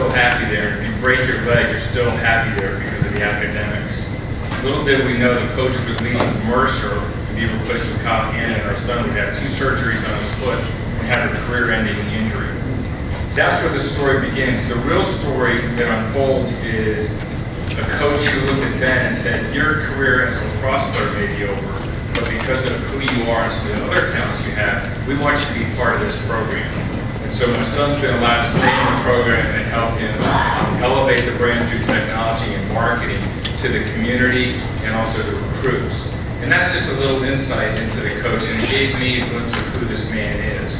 still happy there. If you break your leg, you're still happy there because of the academics. Little did we know the coach would leave Mercer and be replaced with Kyle Hannan, and our son would have 2 surgeries on his foot and had a career-ending injury. That's where the story begins. The real story that unfolds is a coach who looked at Ben and said, your career as a lacrosse player may be over, but because of who you are and some of the other talents you have, we want you to be part of this program. And so my son's been allowed to stay in the program and help him elevate the brand through technology and marketing to the community and also the recruits. And that's just a little insight into the coach, and it gave me a glimpse of who this man is.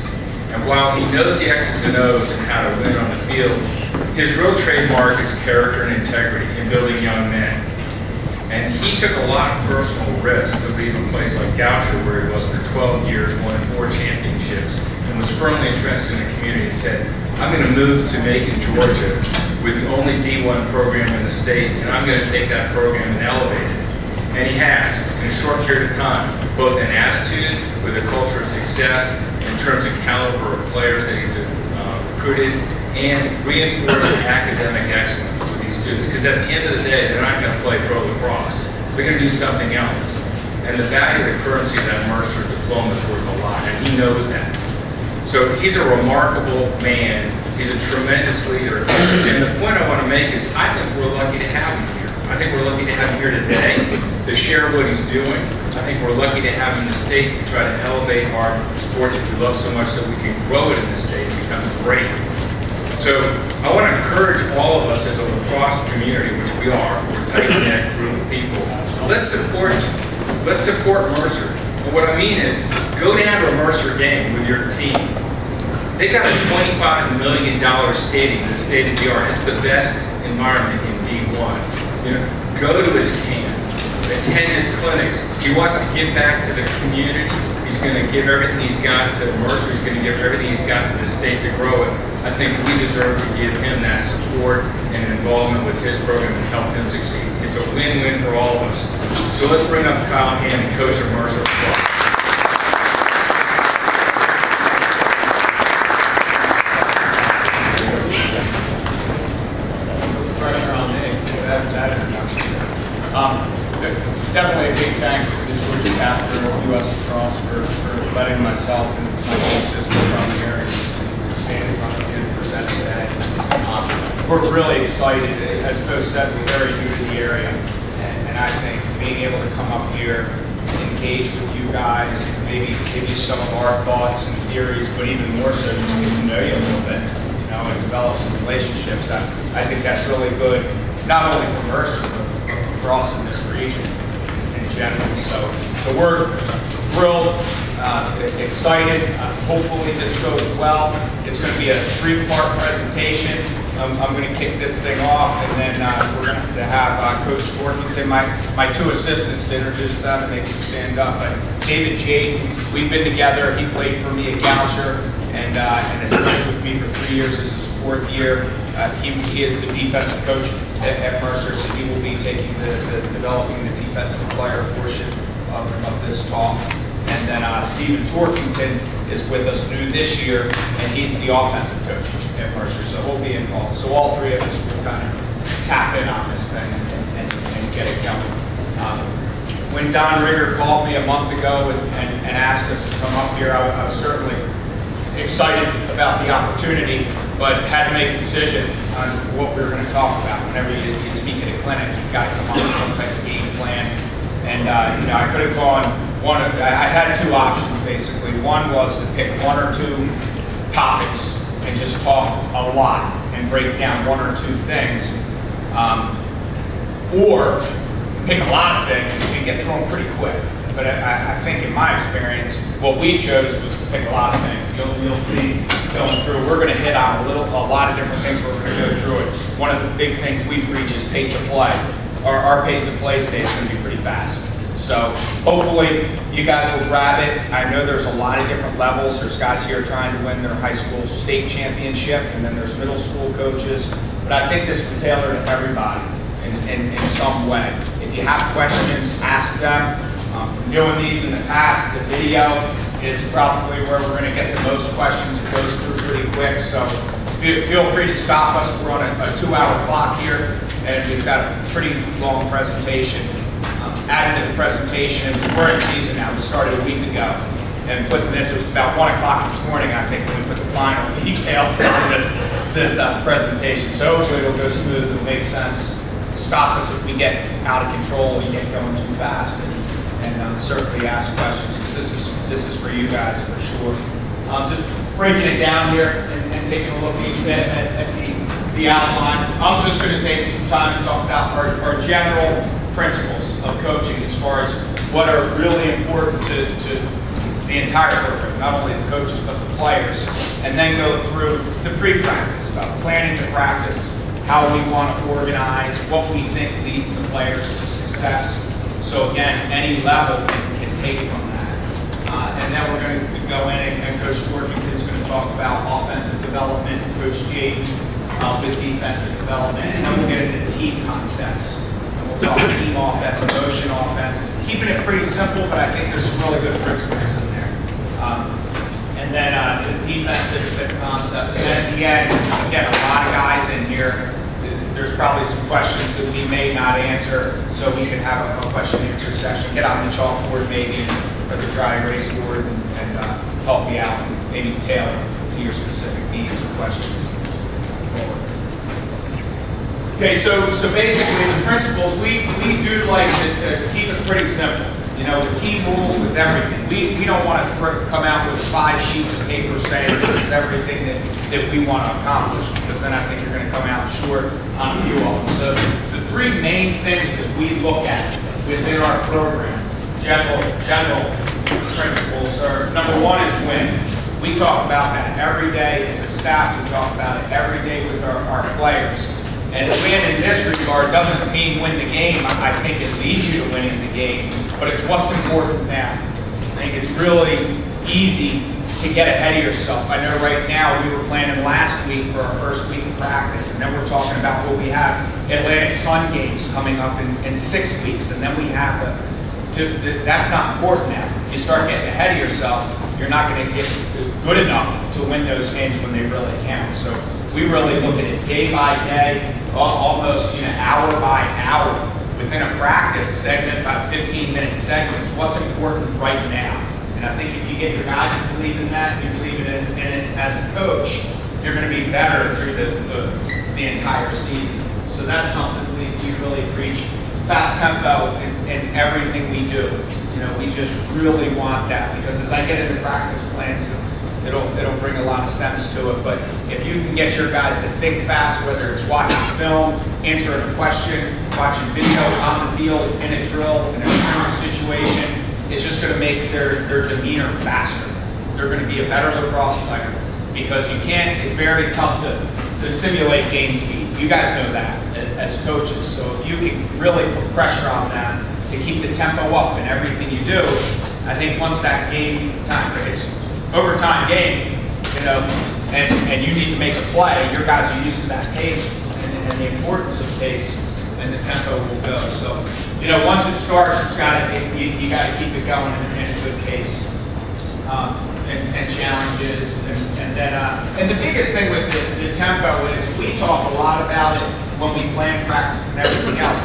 And while he knows the X's and O's and how to win on the field, his real trademark is character and integrity in building young men. And he took a lot of personal risks to leave a place like Goucher, where he was for 12 years, won 4 championships, and was firmly entrenched in the community and said, I'm going to move to Macon, Georgia, with the only D1 program in the state, and I'm going to take that program and elevate it. And he has, in a short period of time, both in attitude, with a culture of success, in terms of caliber of players that he's recruited, and reinforcing academic excellence with these students. Because at the end of the day, they're not going to play pro lacrosse. They're going to do something else. And the value of the currency of that Mercer diploma is worth a lot, and he knows that. So he's a remarkable man. He's a tremendous leader. And the point I want to make is I think we're lucky to have him here. I think we're lucky to have him here today to share what he's doing. I think we're lucky to have him in the state to try to elevate our sport that we love so much so we can grow it in the state and become great. So I want to encourage all of us as a lacrosse community, which we are, we're a tight-knit group of people. Let's support Mercer. And what I mean is, go down to a Mercer game with your team. They got a $25 million stadium, the state of the art. It's the best environment in D1. You know, go to his camp, attend his clinics. He wants to give back to the community. He's going to give everything he's got to Mercer. He's going to give everything he's got to the state to grow it. I think we deserve to give him that support and involvement with his program and help him succeed. It's a win-win for all of us. So let's bring up Kyle Hannan, coach of Mercer. Definitely a big thanks to the Georgia chapter of U.S. Lacrosse for letting myself and my team assistants come here and stand in front of you and present today. We're really excited. As Bo said, we're very new to the area, and I think being able to come up here, engage with you guys, maybe give you some of our thoughts and theories, but even more so just get to know you a little bit, you know, and develop some relationships. I think that's really good, not only for Mercer, but for us in this region in general. So we're thrilled, excited. Hopefully this goes well. It's going to be a 3-part presentation. I'm going to kick this thing off, and then we're going to have Coach Torkington, my 2 assistants, to introduce them, and they can stand up. But David Jade, we've been together. He played for me at Goucher, and has coached with me for 3 years. This is his 4th year. He is the defensive coach at Mercer, so he will be taking the developing the defensive player portion of this talk. And then Stephen Torkington is with us new this year, and he's the offensive coach at Mercer, so he'll be involved. So all 3 of us will kind of tap in on this thing and get it going. When Don Rigger called me a month ago and asked us to come up here, I was certainly excited about the opportunity, but had to make a decision on what we were going to talk about. Whenever you speak at a clinic, you've got to come up with some type of game plan. And you know, I could have gone I had 2 options basically. One was to pick 1 or 2 topics and just talk a lot and break down 1 or 2 things, or pick a lot of things and get thrown pretty quick. But I think in my experience, what we chose was to pick a lot of things. You'll see going through. We're going to hit on a lot of different things. We're going to go through it. One of the big things we preach is pace of play. Our pace of play today is going to be pretty fast. So hopefully you guys will grab it. I know there's a lot of different levels. There's guys here trying to win their high school state championship, and then there's middle school coaches. But I think this will tailor to everybody in some way. If you have questions, ask them. From doing these in the past, the video is probably where we're going to get the most questions. It goes through pretty quick, so feel free to stop us. We're on a 2-hour clock here, and we've got a pretty long presentation. Adding to the presentation, we're in season now. We started a week ago, and putting this, it was about 1 o'clock this morning, I think, when we put the final details on this presentation. So hopefully it'll go smooth, it'll make sense. Stop us if we get out of control and get going too fast, and certainly ask questions, because this is for you guys for sure. Just breaking it down here and taking a look at the outline. I was just going to take some time to talk about our general principles of coaching as far as what are really important to the entire program, not only the coaches but the players, and then go through the pre-practice stuff, planning to practice, how we want to organize, what we think leads the players to success. So again, any level can take from that. And then we're going to go in and Coach Workington's going to talk about offensive development, Coach Jade with defensive development, and then we'll get into team concepts. We'll talk team offense, emotion offense, keeping it pretty simple, but I think there's some really good principles in there. And then the defensive concepts. And then at the end, again, a lot of guys in here, there's probably some questions that we may not answer, so we can have a question-answer session. Get on the chalkboard maybe, or the dry erase board, and help me out, and maybe tailor to your specific needs or questions. Okay, so basically the principles, we do like to keep it pretty simple. You know, the team rules with everything. We don't want to come out with 5 sheets of paper saying this is everything that we want to accomplish, because then I think you're going to come out short on a few of them. So the 3 main things that we look at within our program, general principles, are number 1 is win. We talk about that every day as a staff. We talk about it every day with our players. And win in this regard doesn't mean win the game. I think it leads you to winning the game, but it's what's important now. I think it's really easy to get ahead of yourself. I know right now we were planning last week for our first week of practice, and then we're talking about what we have Atlantic Sun games coming up in 6 weeks, and then we have that's not important now. If you start getting ahead of yourself, you're not going to get good enough to win those games when they really count. So we really look at it day by day, almost hour by hour, within a practice segment, about 15-minute segments, what's important right now. And I think if you get your guys to believe in that, and you believe in it as a coach, you're going to be better through the entire season. So that's something we really preach. Fast tempo in everything we do. We just really want that, because as I get into practice plans, it'll bring a lot of sense to it. But if you can get your guys to think fast, whether it's watching film, answering a question, watching video on the field, in a drill, in a drill situation, it's just going to make their demeanor faster. They're going to be a better lacrosse player, because it's very tough to simulate game speed. You guys know that as coaches. So if you can really put pressure on them to keep the tempo up in everything you do, I think once that game time, it's overtime game, and you need to make a play, your guys are used to that pace and the importance of pace, and the tempo will go. So, once it starts, you got to keep it going in a good pace, and challenges, and the biggest thing with the tempo is we talk a lot about it when we plan practice and everything else.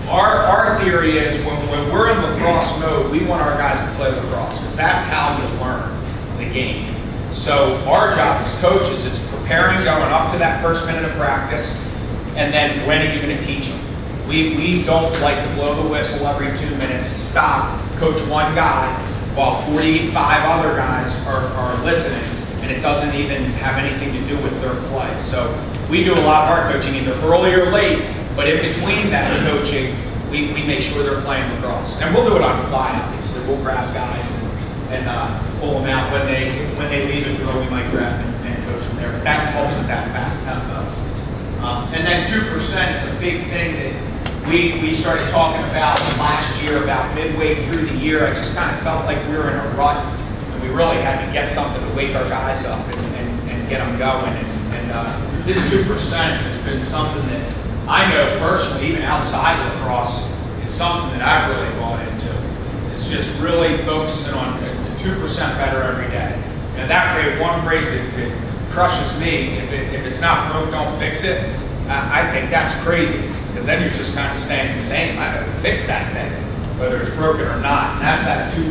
Our theory is when we're in lacrosse mode, we want our guys to play lacrosse, because that's how you learn the game. So our job as coaches is preparing, going up to that first minute of practice, and then when are you going to teach them? We don't like to blow the whistle every 2 minutes, stop, coach one guy, while 45 other guys are listening, and it doesn't even have anything to do with their play. So we do a lot of our coaching either early or late, but in between that coaching, we make sure they're playing lacrosse. And we'll do it on the fly, obviously. We'll grab guys and pull them out. When they leave a drill, we might grab and coach them there. But that helps with that fast tempo. And then 2% is a big thing that we started talking about last year, about midway through the year. I just kind of felt like we were in a rut, and we really had to get something to wake our guys up and get them going. And this 2% has been something that I know personally, even outside of lacrosse, it's something that I've really bought into. It's just really focusing on 2% better every day. That one phrase that crushes me. If it's not broke, don't fix it. I think that's crazy, because then you're just kind of staying the same. I gotta fix that thing, whether it's broken or not. And that's that 2%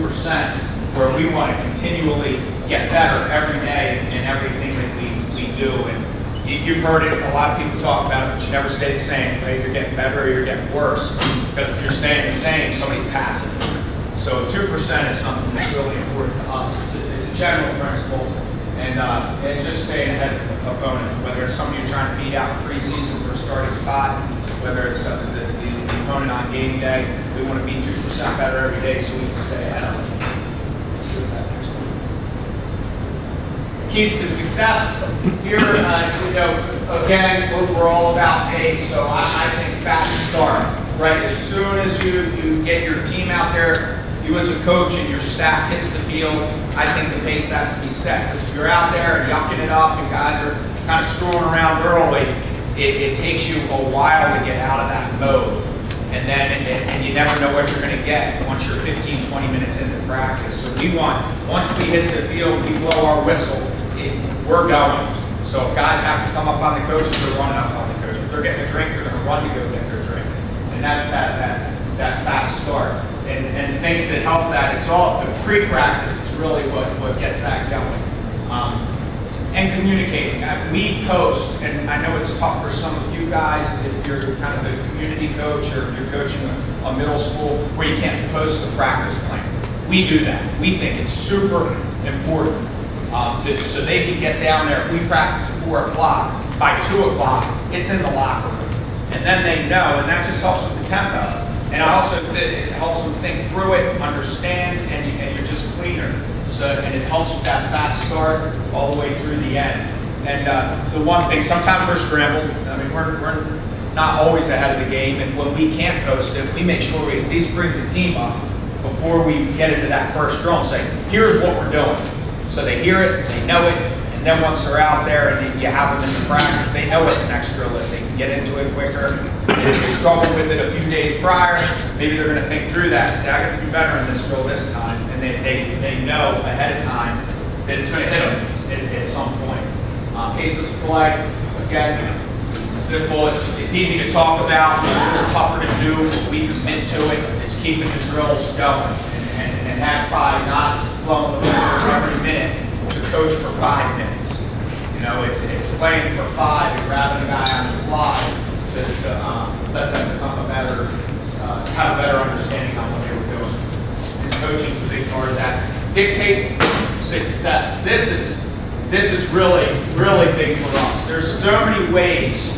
where we want to continually get better every day in everything that we do. And you've heard it, a lot of people talk about it, but you never stay the same. Right? You're getting better or you're getting worse. Because if you're staying the same, somebody's passing. So 2% is something that's really important to us. It's a general principle. And just staying ahead of the opponent, whether it's somebody you're trying to beat out in preseason for a starting spot, whether it's the opponent on game day, we want to be 2% better every day so we can stay ahead of them. Let's do that next one. Keys to success here, again, we're all about pace, so I think fast start, right? As soon as you get your team out there, you as a coach and your staff hits the field, I think the pace has to be set. Because if you're out there and yucking it up and guys are kind of screwing around early, it takes you a while to get out of that mode. And you never know what you're going to get once you're 15, 20 minutes into practice. So once we hit the field, we blow our whistle, we're going. So if guys have to come up on the coaches, they're running up on the coach. If they're getting a drink, they're going to run to go get their drink. And that's that fast start. And things that help that, it's all the pre-practice is really what gets that going. And communicating. We post, and I know it's tough for some of you guys if you're kind of a community coach or if you're coaching a middle school where you can't post the practice plan. We do that. We think it's super important so they can get down there. If we practice at 4 o'clock, by 2 o'clock, it's in the locker room. And then they know, and that just helps with the tempo. And it helps them think through it, understand, and you're just cleaner. And it helps with that fast start all the way through the end. And the one thing, sometimes we're scrambled. I mean, we're not always ahead of the game. And when we can't post it, we make sure we at least bring the team up before we get into that first drill and say, here's what we're doing. So they hear it, they know it, and then once they're out there and you have them in the practice, they know what the next drill is. They can get into it quicker. And if they struggled with it a few days prior, maybe they're going to think through that and say, I got to be better in this drill this time. And they know ahead of time that it's going to hit them at some point. Pace of play, again, simple. It's easy to talk about. It's a little tougher to do. We commit to it. It's keeping the drills going. And that's by not blowing the whistle every minute to coach for 5 minutes. You know, it's playing for 5 and grabbing a guy on the fly to let them become have a better understanding on what they were doing. And coaching's a big part of that. Dictate success. This is really, really big for us. There's so many ways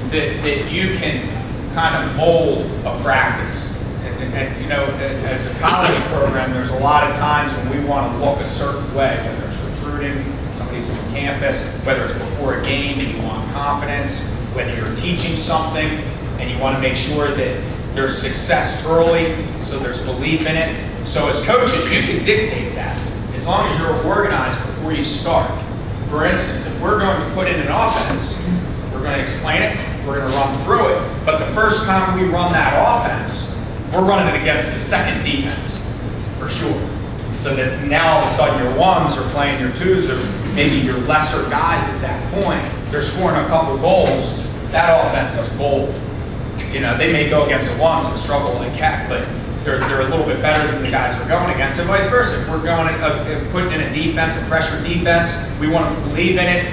that you can kind of mold a practice. And you know, as a college program, there's a lot of times when we want to look a certain way, whether it's recruiting, somebody's on campus, whether it's before a game and you want confidence, whether you're teaching something and you want to make sure that there's success early, so there's belief in it. So as coaches, you can dictate that as long as you're organized before you start. For instance, if we're going to put in an offense, we're going to explain it, we're going to run through it, but the first time we run that offense, we're running it against the second defense, for sure. So that now all of a sudden your ones are playing your twos, or maybe your lesser guys at that point, they're scoring a couple goals, that offense is gold. You know, they may go against the ones and struggle like heck, but they're a little bit better than the guys we're going against, and vice versa. If we're going putting in a defense, a pressure defense, we want to believe in it,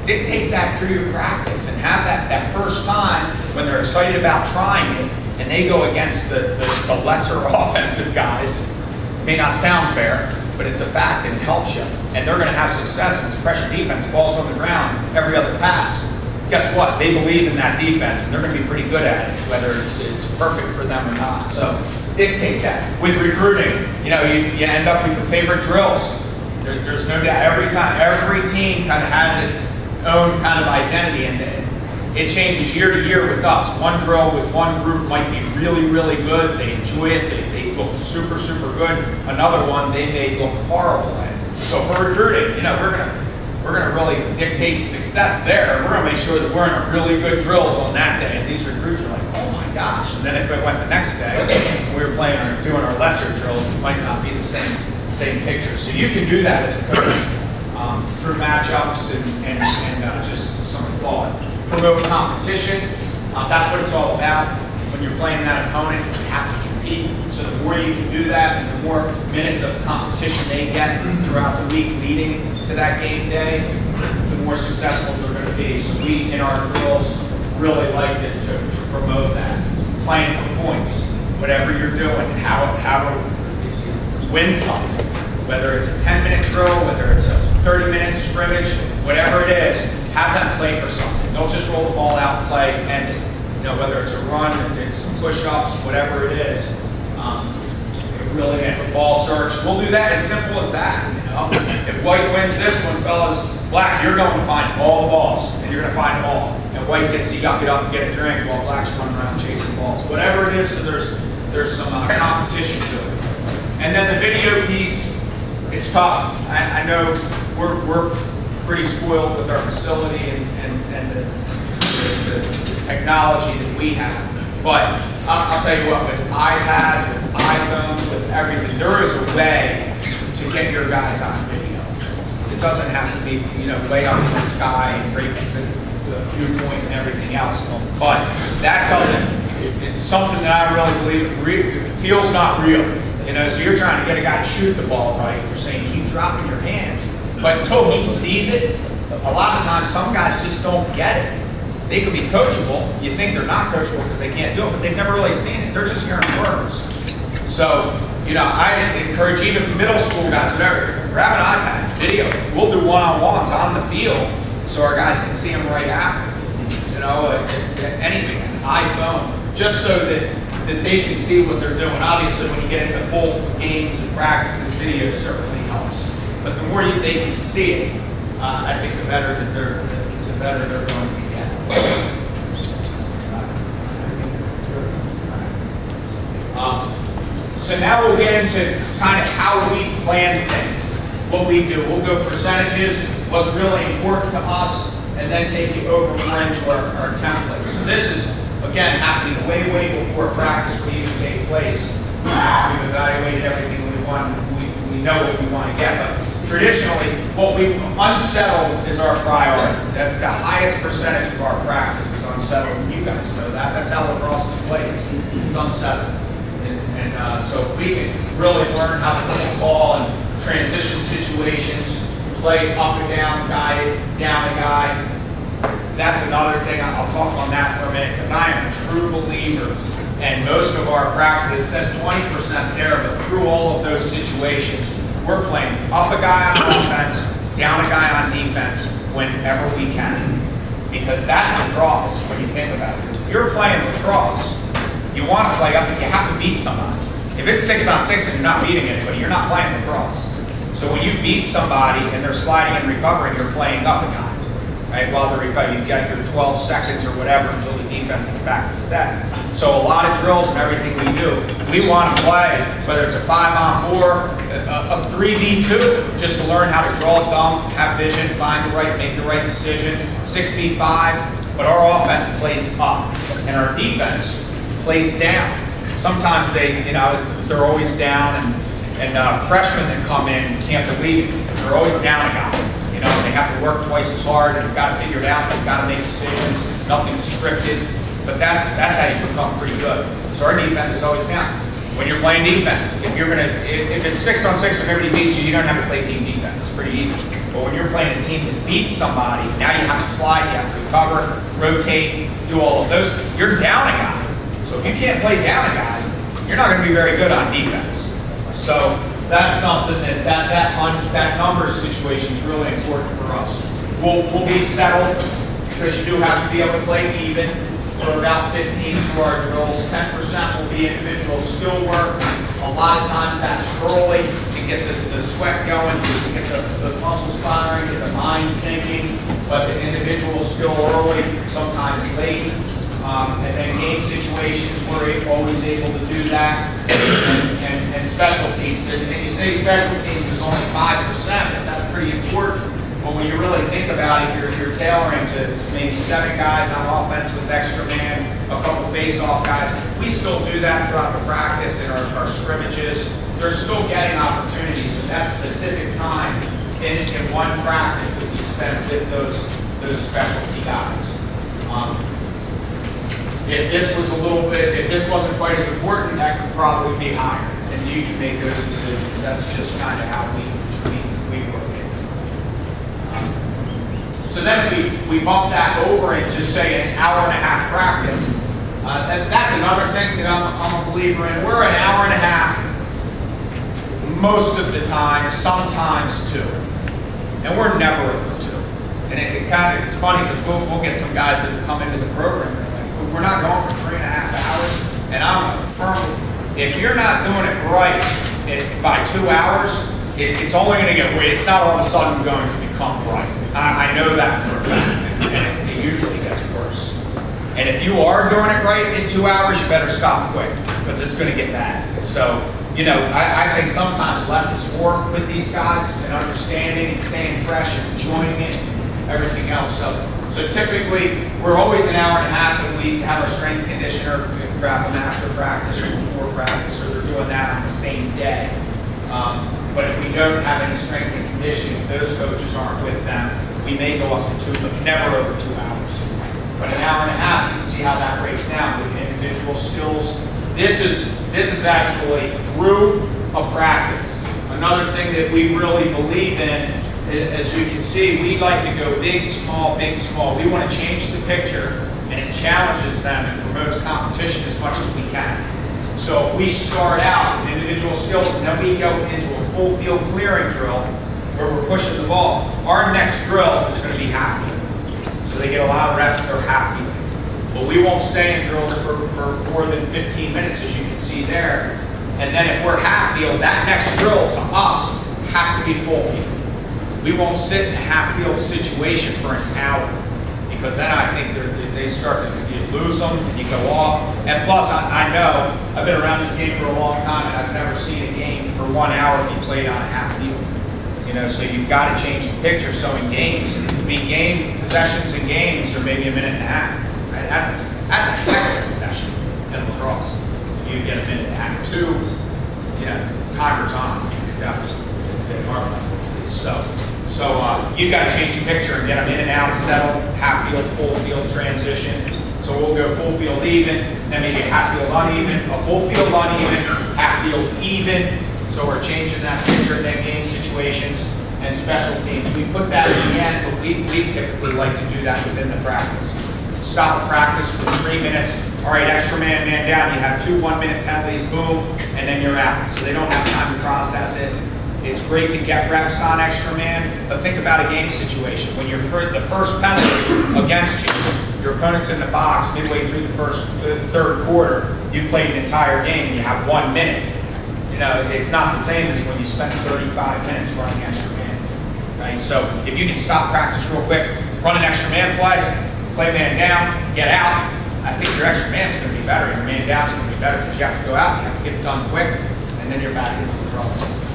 dictate that through your practice and have that first time when they're excited about trying it, and they go against the lesser offensive guys. It may not sound fair, but it's a fact and it helps you. And they're going to have success if it's pressure defense, balls on the ground, every other pass. Guess what? They believe in that defense and they're going to be pretty good at it, whether it's perfect for them or not. So dictate that. With recruiting, you know, you end up with your favorite drills. There's no doubt. Every team kind of has its own kind of identity, and it changes year to year with us. One drill with one group might be really, really good. They enjoy it. They look super, super good. Another one, they may look horrible at it. So for recruiting, you know, we're gonna really dictate success there. We're gonna make sure that we're in a really good drills on that day. And these recruits are like, oh my gosh. And then if it went the next day, we were doing our lesser drills, it might not be the same picture. So you can do that as a coach. through matchups and just some thought. Promote competition. That's what it's all about. When you're playing that opponent, you have to compete. So the more you can do that, and the more minutes of competition they get throughout the week leading to that game day, the more successful they're going to be. So we, in our drills, really like to promote that. Playing for points, whatever you're doing, how to win something. Whether it's a 10-minute drill, whether it's a 30-minute scrimmage, whatever it is, have them play for something. Don't just roll the ball out and play and end it. You know, whether it's a run, it's push-ups, whatever it is. Really make a ball search. We'll do that as simple as that. You know? If White wins this one, fellas, Black, you're going to find all the balls, and you're going to find them all. And White gets to yuck it up and get a drink while Black's running around chasing balls. Whatever it is, so there's some competition to it. And then the video piece, it's tough. I know we're pretty spoiled with our facility and the technology that we have. But I'll tell you what, with iPads, with iPhones, with everything, there is a way to get your guys on video. It doesn't have to be, you know, way up in the sky and break the viewpoint and everything else. But that doesn't, it's something that I really believe it feels not real. You know, so you're trying to get a guy to shoot the ball right. You're saying keep dropping your hands. But until he sees it, a lot of times some guys just don't get it. They could be coachable. You think they're not coachable because they can't do it, but they've never really seen it. They're just hearing words. So, you know, I encourage even middle school guys, whatever, grab an iPad, video. We'll do one-on-ones on the field so our guys can see them right after. You know, anything, an iPhone, just so that they can see what they're doing. Obviously, when you get into full games and practices, video certainly helps. But the more they can see it, I think the better that they're going to get. So now we'll get into kind of how we plan things, what we do. We'll go percentages, what's really important to us, and then take you over more into our template. So this is, again, happening way before practice will even take place. We've evaluated everything we want. We know what we want to get, but traditionally, what we unsettled is our priority. That's the highest percentage of our practice is unsettled. You guys know that. That's how lacrosse is played. It's unsettled. And so if we can really learn how to play the ball in transition situations, play up and down, guided, down a guy, that's another thing. I'll talk on that for a minute because I am a true believer. And most of our practice, it says 20% there, but through all of those situations, we're playing up a guy on offense, down a guy on defense whenever we can. Because that's lacrosse when you think about it. Because if you're playing lacrosse, you want to play up and you have to beat somebody. If it's 6-on-6 and you're not beating anybody, you're not playing lacrosse. So when you beat somebody and they're sliding and recovering, you're playing up a guy. Right? While they're recovering, you've got your 12 seconds or whatever until the defense is back to set. So a lot of drills and everything we do, we want to play, whether it's a 5-on-4, a 3v2, just to learn how to draw a dump, have vision, find the right, make the right decision, 6v5, but our offense plays up, and our defense plays down. Sometimes they're always down, and freshmen that come in can't believe it, because they're always down a guy. You know, they have to work twice as hard, and they've got to figure it out, they've got to make decisions, nothing's scripted, but that's how you become pretty good. So our defense is always down. When you're playing defense, if it's 6-on-6 and everybody beats you, you don't have to play team defense. It's pretty easy. But when you're playing a team that beats somebody, now you have to slide, you have to recover, rotate, do all of those. You're down a guy. So if you can't play down a guy, you're not going to be very good on defense. So that's something that numbers situation is really important for us. We'll be settled because you do have to be able to play even for about 15 through our drills. 10% will be individual skill work. A lot of times that's early to get the sweat going, to get the muscles firing, get the mind thinking, but the individual skill early, sometimes late. And then game situations, we're always able to do that. And special teams. And you say special teams is only 5%, but that's pretty important. But when you really think about it, you're tailoring to maybe 7 guys on offense with extra man, a couple face-off guys. We still do that throughout the practice and our scrimmages. They're still getting opportunities, but that specific time in one practice that we spent with those specialty guys. If this was a little bit, if this wasn't quite as important, that could probably be higher, and you can make those decisions. That's just kind of how we work it. So then we bump that over into, say, an hour and a half practice. That's another thing that I'm a believer in. We're an hour and a half most of the time, sometimes two, and we're never over two. And it's funny because we'll get some guys that come into the program. We're not going for 3.5 hours, and I'm firm. If you're not doing it right by 2 hours, it's only going to get weird. It's not all of a sudden going to become right. I know that for a fact, and it usually gets worse. And if you are doing it right in 2 hours, you better stop quick because it's going to get bad. So, you know, I think sometimes less is more with these guys and understanding and staying fresh and enjoying it, everything else. So typically, we're always an hour and a half, and we have our strength conditioner. We can grab them after practice or before practice, or they're doing that on the same day. But if we don't have any strength and conditioning, those coaches aren't with them, we may go up to 2, but never over 2 hours. But an hour and a half, you can see how that breaks down with individual skills. This is actually through a practice. Another thing that we really believe in, as you can see, we like to go big, small, big, small. We want to change the picture, and it challenges them and promotes competition as much as we can. So if we start out with individual skills and then we go into a full field clearing drill where we're pushing the ball, our next drill is going to be half field. So they get a lot of reps, they're half field. But we won't stay in drills for more than 15 minutes, as you can see there. And then if we're half field, that next drill to us has to be full field. We won't sit in a half field situation for an hour, because then I think they start to, you lose them and you go off. And plus, I know, I've been around this game for a long time, and I've never seen a game for 1 hour be played on a half field. You know, so you've got to change the picture. So in games, game possessions in games are maybe 1.5 minutes. Right? That's a heck of a possession in lacrosse. You get 1.5 minutes, 2, you know, timer's on. So you've got to change the picture and get them in and out, settle, half field, full field transition. So we'll go full field even, then maybe a half field uneven, a full field uneven, half field even. So we're changing that picture in then game situations and special teams. We put that in the end, but we typically like to do that within the practice. Stop the practice for 3 minutes. All right, extra man down. You have 2 1-minute penalties, boom, and then you're out. So they don't have time to process it. It's great to get reps on extra man, but think about a game situation. When you're the first penalty against you, your opponent's in the box midway through the third quarter, you've played an entire game and you have 1 minute. You know, it's not the same as when you spend 35 minutes running extra man, right? So if you can stop practice real quick, run an extra man play man down, get out, I think your extra man's going to be better. Your man down's going to be better because you have to go out, you have to get it done quick, and then you're back into the draws.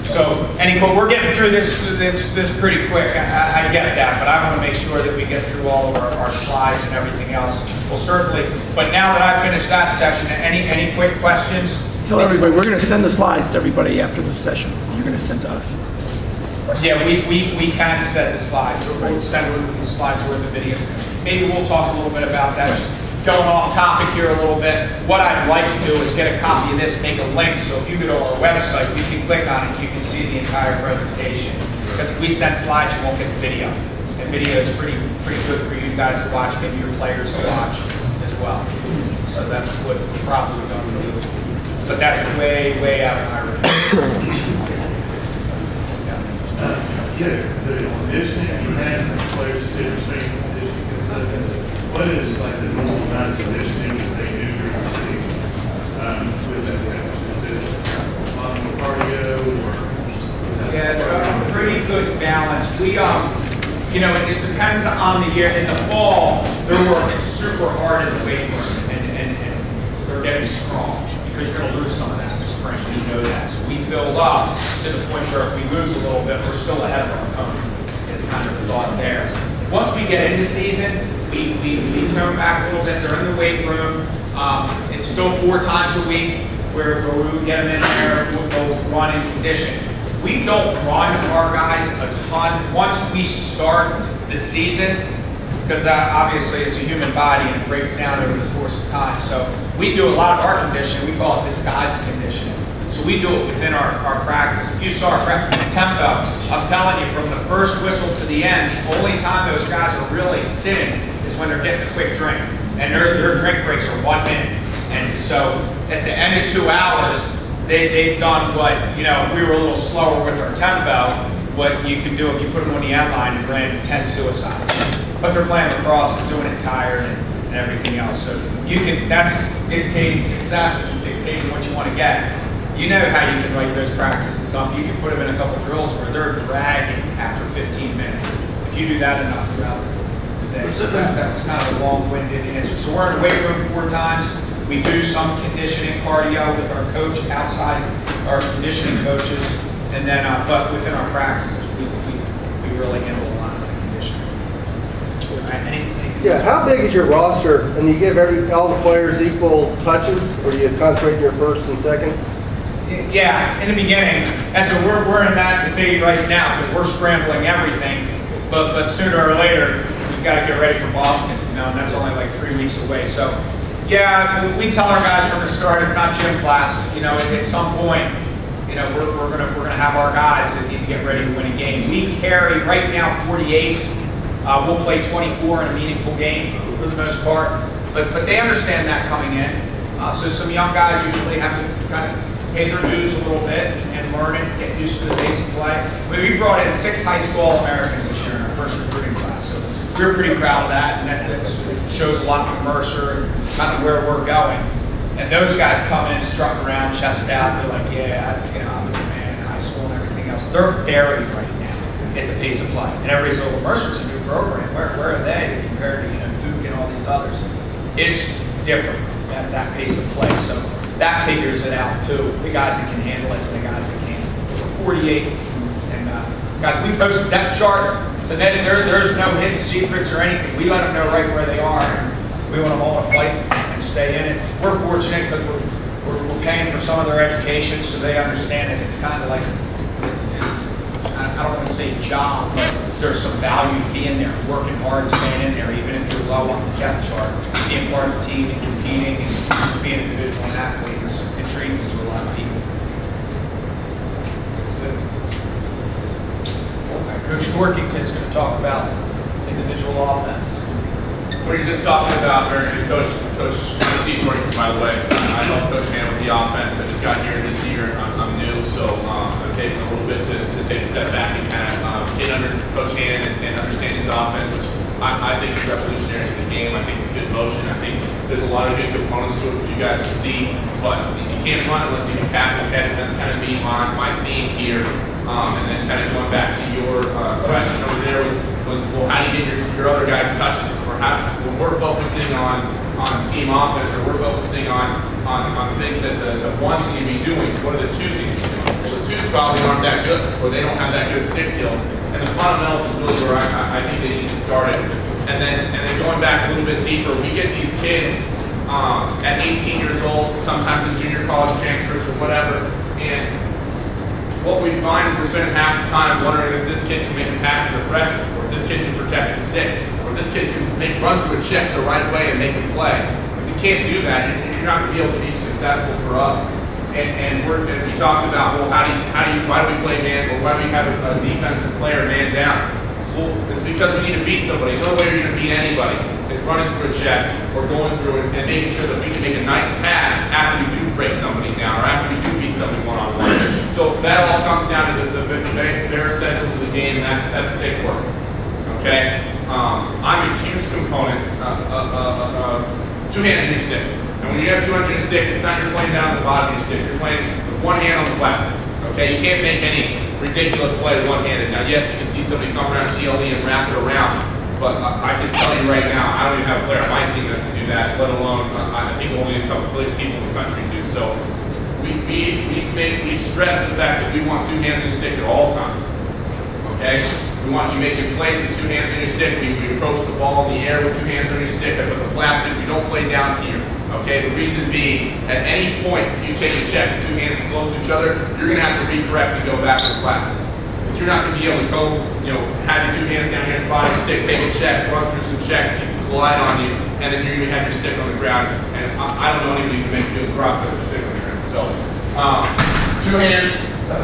So, we're getting through this pretty quick. I get that, but I want to make sure that we get through all of our slides and everything else. Well, certainly. But now that I've finished that session, any quick questions? Tell everybody, we're going to send the slides to everybody after the session. You're going to send to us. Yeah, we can send the slides. We'll send the slides with the video. Maybe we'll talk a little bit about that. Just going off topic here a little bit, what I'd like to do is get a copy of this, make a link, so if you go to our website, you can click on it, you can see the entire presentation. Because if we send slides, you won't get the video. And video is pretty good for you guys to watch, maybe your players to watch as well. So that's what we're probably going to do. But that's way out of my range. The conditioning you had the players did the same conditioning. What is like the normal amount of conditioning that they do during the season with that? Is it a lot more cardio or? Yeah, a pretty good balance. We you know, it depends on the year. In the fall, they're working super hard in the weight room and they're getting strong because you're going to lose some of that in the spring. We know that. So we build up to the point where if we lose a little bit, we're still ahead of our opponent. It's kind of the thought there. Once we get into season, we tone back a little bit. They're in the weight room. It's still 4 times a week. where we would get them in there, we'll go run and condition. We don't run our guys a ton. Once we start the season, because obviously it's a human body and it breaks down over the course of time. So we do a lot of our conditioning. We call it disguised conditioning. So we do it within our practice. If you saw our tempo, I'm telling you, from the first whistle to the end, the only time those guys are really sitting is when they're getting a quick drink. And their drink breaks are 1 minute. And so at the end of 2 hours, they've done what, you know, if we were a little slower with our tempo, what you can do if you put them on the end line and ran 10 suicides. But they're playing lacrosse and doing it tired and everything else. So you can, that's dictating success and dictating what you want to get. You know how you can write those practices up. You can put them in a couple drills where they're dragging after 15 minutes. If you do that enough throughout the day. So that was kind of a long-winded answer. So we're in the weight room 4 times. We do some conditioning cardio with our coach outside, our conditioning coaches, and then, but within our practices, we really handle a lot of the conditioning. Yeah, how big is your roster? And you give all the players equal touches, or do you concentrate in your first and seconds? Yeah, in the beginning, and so we're in that debate right now because we're scrambling everything. But sooner or later, we've got to get ready for Boston. You know, and that's only like 3 weeks away. So, yeah, we tell our guys from the start it's not gym class. You know, at some point, you know, we're gonna have our guys that need to get ready to win a game. We carry right now 48. We'll play 24 in a meaningful game for the most part. But they understand that coming in. So some young guys usually have to kind of pay their dues a little bit and learn it, get used to the basic play. We brought in 6 high school All-Americans this year in our first recruiting class, so we're pretty proud of that, and that shows a lot from Mercer and kind of where we're going. And those guys come in, struck around, chest out, they're like, yeah, you know, I was a man in high school and everything else. They're buried right now at the pace of play. And everybody's like, well, Mercer's a new program. Where are they compared to, you know, Duke and all these others? It's different at that pace of play. So that figures it out too. The guys that can handle it and the guys that can't. 48. And guys, we post a depth chart. So there's no hidden secrets or anything. We let them know right where they are. And we want them all to fight and stay in it. We're fortunate because we're paying for some of their education so they understand that it's kind of like, I don't want to say job, but there's some value to being there, working hard and staying in there, even if you're low on the depth chart. Being part of the team and competing and being an individual athlete is intriguing to a lot of people. Coach Torkington's going to talk about individual offense. What he's just talking about, or Coach Steve Torkington, by the way. I helped Coach Hannan with the offense. I just got here this year. I'm new, so I'm taking a little bit to take a step back and kind of get under Coach Hannan and understand his offense, which I think is revolutionary to the game. I think it's good motion. I think there's a lot of good components to it, which you guys will see. But you can't run unless you can pass and catch. That's kind of my theme here. And then kind of going back to your question over there was well, how do you get your other guys touches? Or how, when we're focusing on team offense, or we're focusing on things that the ones need to be doing, what are the twos need to be doing? Well, the twos probably aren't that good, or they don't have that good stick skills. And the fundamentals is really where I think they need to start it. And then going back a little bit deeper, we get these kids at 18 years old, sometimes in junior college transfers or whatever, and what we find is we're spending half the time wondering if this kid can make a pass to the freshman, or if this kid can protect his stick, or if this kid can run through a check the right way and make a play. Because you can't do that, you're not going to be able to be successful for us. And we talked about, well, why do we play man, or why do we have a defensive player man down? Well, it's because we need to beat somebody. No way you're going to beat anybody is running through a check or going through it and making sure that we can make a nice pass after we do break somebody down, or after we do beat somebody one-on-one. So that all comes down to the bare essentials of the game, and that's stick work. Okay? I'm a huge component of 2 hands in your stick. And when you have 2 hands in your stick, it's not you're playing down at the bottom of your stick. You're playing with 1 hand on the plastic. Okay? You can't make any ridiculous play one-handed. Now, yes, you can see somebody come around GLE and wrap it around, but I can tell you right now, I don't even have a player on my team that can do that, let alone, I think only a couple of people in the country do. So we stress the fact that we want 2 hands in the stick at all times. Okay? We want you making plays with 2 hands on your stick. We approach the ball in the air with 2 hands on your stick. But the plastic, we don't play down here. Okay, the reason being, at any point, if you take a check with two hands close to each other, you're going to have to recorrect and go back to the plastic. Because you're not going to be able to go, have your two hands down here in the bottom of the stick, take a check, run through some checks, keep the glide on you, and then you're going to have your stick on the ground. And I don't know anybody who can make a good cross with their stick on the ground. So, two hands,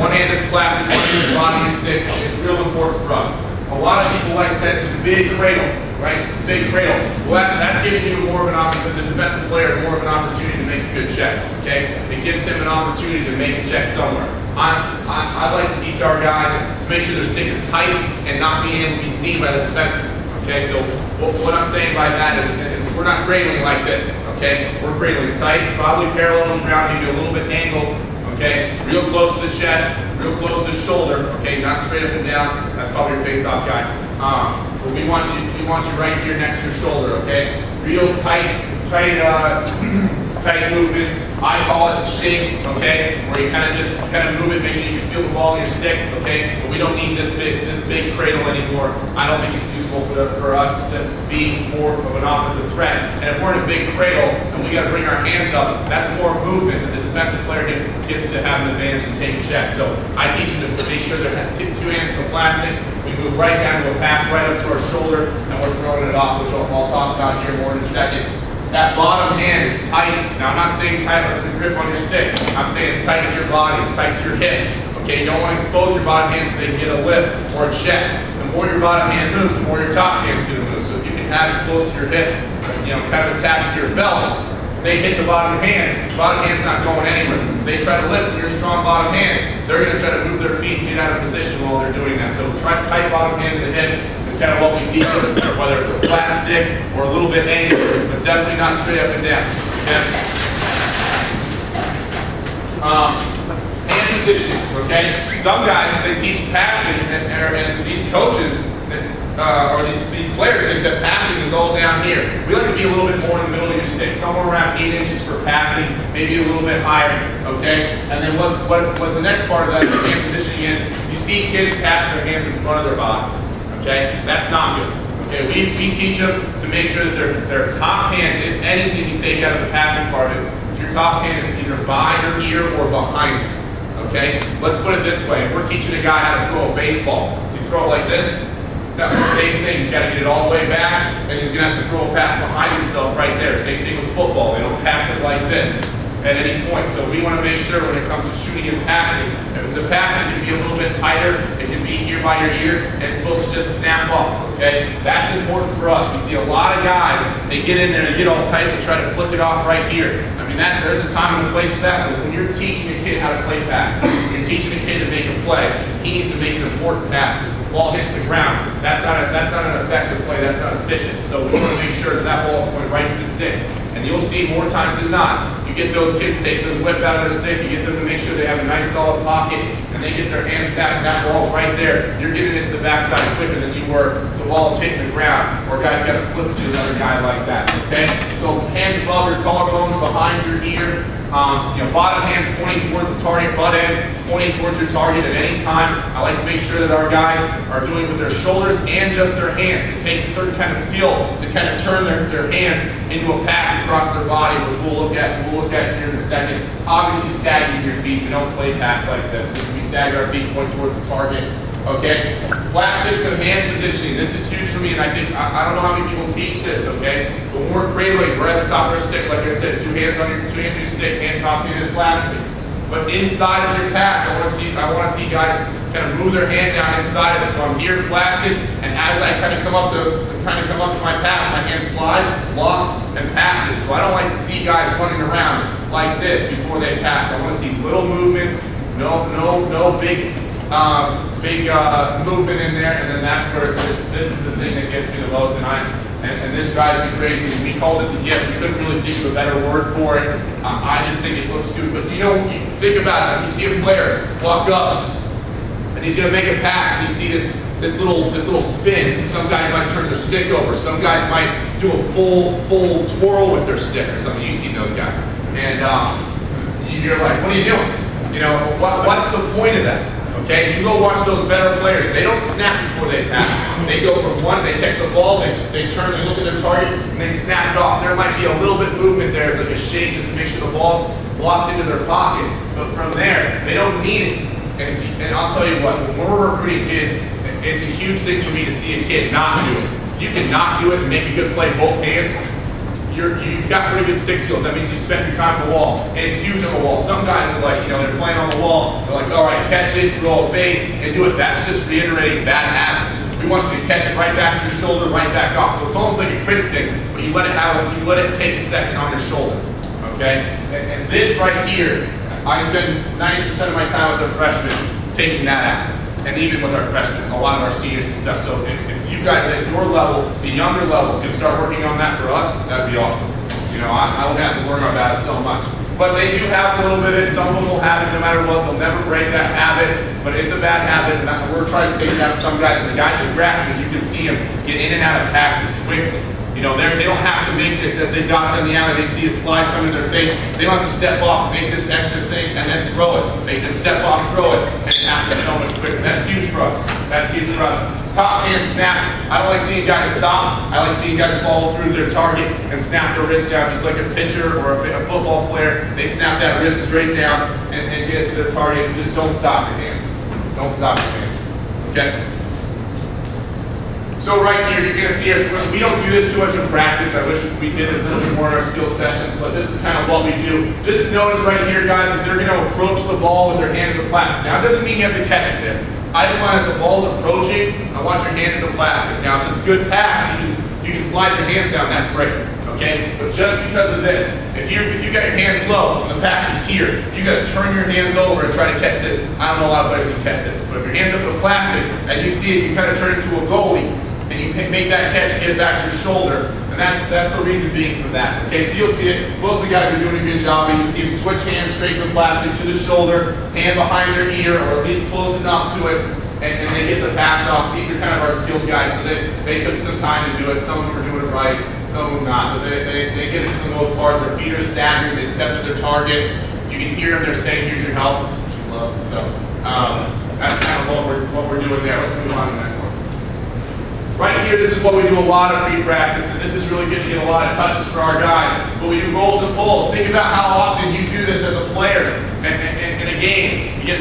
one hand at the plastic, one hand at the bottom of your stick. It's real important for us. A lot of people like that. It's a big cradle, right? It's a big cradle. Well, that's giving you more of an opportunity, the defensive player, more of an opportunity to make a good check, okay? It gives him an opportunity to make a check somewhere. I like to teach our guys to make sure their stick is tight and not being able to be seen by the defenseman, okay? So what I'm saying by that is we're not cradling like this, okay? We're cradling tight, probably parallel to the ground, maybe a little bit angled, okay? Real close to the chest, real close to the shoulder, okay? Not straight up and down. That's probably your face-off guy. But we want you right here next to your shoulder, okay? Real tight movements. I call it shake, okay? Where you kind of move it, make sure you can feel the ball in your stick, okay? But we don't need this big cradle anymore. I don't think it's useful for us to just be more of an offensive threat. And if we're in a big cradle and we got to bring our hands up, that's more movement that the defensive player gets to have an advantage to take a check. So I teach them to make sure they're two hands in the plastic. We move right down to a pass right up to our shoulder, and we're throwing it off, which I'll talk about here more in a second. That bottom hand is tight. Now, I'm not saying tight as the grip on your stick. I'm saying it's tight to your body, it's tight to your hip. Okay, you don't want to expose your bottom hand so they can get a lift or a check. The more your bottom hand moves, the more your top hand's going to move. So if you can have it close to your hip, kind of attached to your belt, they hit the bottom hand. The bottom hand's not going anywhere. If they try to lift with your strong bottom hand, they're going to try to move their feet and get out of position while they're doing that. So try tight bottom hand to the hip. Kind of what we teach them, whether it's a flat stick or a little bit angled, but definitely not straight up and down. Okay? Hand positions, okay? Some guys, they teach passing, and these coaches, or these players think that passing is all down here. We like to be a little bit more in the middle of your stick, somewhere around 8 inches for passing, maybe a little bit higher, okay? And then what the next part of that hand positioning is, you see kids pass their hands in front of their body. Okay, that's not good. Okay, we teach them to make sure that their top hand, if anything you take out of the passing part of it, if your top hand is either by your ear or behind you. Okay, let's put it this way: if we're teaching a guy how to throw a baseball, you throw it like this. That's the same thing. He's got to get it all the way back, and he's gonna have to throw a pass behind himself right there. Same thing with football; they don't pass it like this at any point. So we want to make sure when it comes to shooting and passing, if it's a pass, it can be a little bit tighter. It can be here by your ear, and it's supposed to just snap off. Okay, that's important for us. We see a lot of guys, they get in there and get all tight and try to flick it off right here. I mean, there's a time and a place for that. But when you're teaching a kid how to play pass, when you're teaching a kid to make a play, he needs to make an important pass. If the ball hits the ground, that's not an effective play. That's not efficient. So we want to make sure that ball is going right to the stick. And you'll see more times than not, you get those kids take the whip out of their stick, you get them to make sure they have a nice solid pocket, and they get their hands back, and that ball's right there. You're getting it to the backside quicker than you were. The ball's hitting the ground, or guys got to flip to another guy like that. Okay? So hands above your collarbones, behind your ear. Bottom hands pointing towards the target, butt end pointing towards your target at any time. I like to make sure that our guys are doing it with their shoulders and just their hands. It takes a certain kind of skill to kind of turn their hands into a pass across their body, which we'll look at here in a second. Obviously, staggering your feet. We don't play pass like this. We stagger our feet, point towards the target. Okay, plastic to hand positioning. This is huge for me, and I think I don't know how many people teach this. Okay, but when we're cradling, we're at the top of our stick, like I said, two hands on your stick, hand top hand in plastic. But inside of your pass, I want to see guys kind of move their hand down inside of it. So I'm here plastic, and as I kind of come up to my pass, my hand slides, locks, and passes. So I don't like to see guys running around like this before they pass. I want to see little movements, no big movement in there, and then that's where this is the thing that gets me the most, and this drives me crazy. We called it the gift. We couldn't really think of a better word for it. I just think it looks stupid. But you think about it. You see a player walk up, and he's going to make a pass, and you see this little spin. Some guys might turn their stick over. Some guys might do a full twirl with their stick or something. You've seen those guys, and you're like, what are you doing? What's the point of that? Okay, you go watch those better players. They don't snap before they pass. They go from one, they catch the ball, they turn, they look at their target, and they snap it off. There might be a little bit of movement there, it's like a shake just to make sure the ball's locked into their pocket. But from there, they don't need it. And I'll tell you what, when we're recruiting kids, it's a huge thing for me to see a kid not do it. You can not do it and make a good play both hands. You've got pretty good stick skills. That means you spent your time on the wall. And it's huge on the wall. Some guys are like, they're playing on the wall. They're like, all right, catch it, throw a fade, and do it. That's just reiterating bad habits. We want you to catch it right back to your shoulder, right back off. So it's almost like a quick stick, but you let it take a second on your shoulder. Okay? And this right here, I spend 90% of my time with the freshmen taking that out. And even with our freshmen, a lot of our seniors and stuff. So if you guys at your level, the younger level, can start working on that for us, that'd be awesome. I don't have to learn about it so much. But they do have a little bit of it. Some of them will have it no matter what. They'll never break that habit, but it's a bad habit. And we're trying to take it out of some guys. And the guys who grasp it, you can see them get in and out of passes quickly. They don't have to make this as they dodge down the alley. They see a slide come in their face. They don't have to step off, make this extra thing, and then throw it. They just step off, throw it, and it happens so much quicker. That's huge for us. That's huge for us. Top hand snaps. I don't like seeing guys stop. I like seeing guys follow through their target and snap their wrist down just like a pitcher or a football player. They snap that wrist straight down and get it to their target. Just don't stop your hands. Don't stop your hands. Okay? So right here, you're going to see us, we don't do this too much in practice. I wish we did this a little bit more in our skill sessions, but this is kind of what we do. Just notice right here, guys, that they're going to approach the ball with their hand in the plastic. Now, it doesn't mean you have to catch it there. I just want if the ball's approaching, I want your hand in the plastic. Now, if it's a good pass, you can slide your hands down, that's great. Okay? But just because of this, if you got your hands low and the pass is here, you got to turn your hands over and try to catch this. I don't know a lot of players can catch this, but if your hands up in the plastic and you see it, you kind of turn it into a goalie. And you make that catch, get it back to your shoulder, and that's the reason being for that. Okay, so you'll see it. Most of the guys are doing a good job. And you see them switch hands straight from plastic to the shoulder, hand behind their ear, or at least close enough to it, and they get the pass off. These are kind of our skilled guys, so they took some time to do it. Some of them are doing it right, some of them not, but they get it for the most part. Their feet are staggering. They step to their target. You can hear them. They're saying, "Here's your help," which we love. So that's kind of what we're doing there. Let's move on to the next one. Right here, this is what we do a lot of pre-practice, and this is really good to get a lot of touches for our guys. But we do rolls and pulls. Think about how often you do this as a player in a game. You get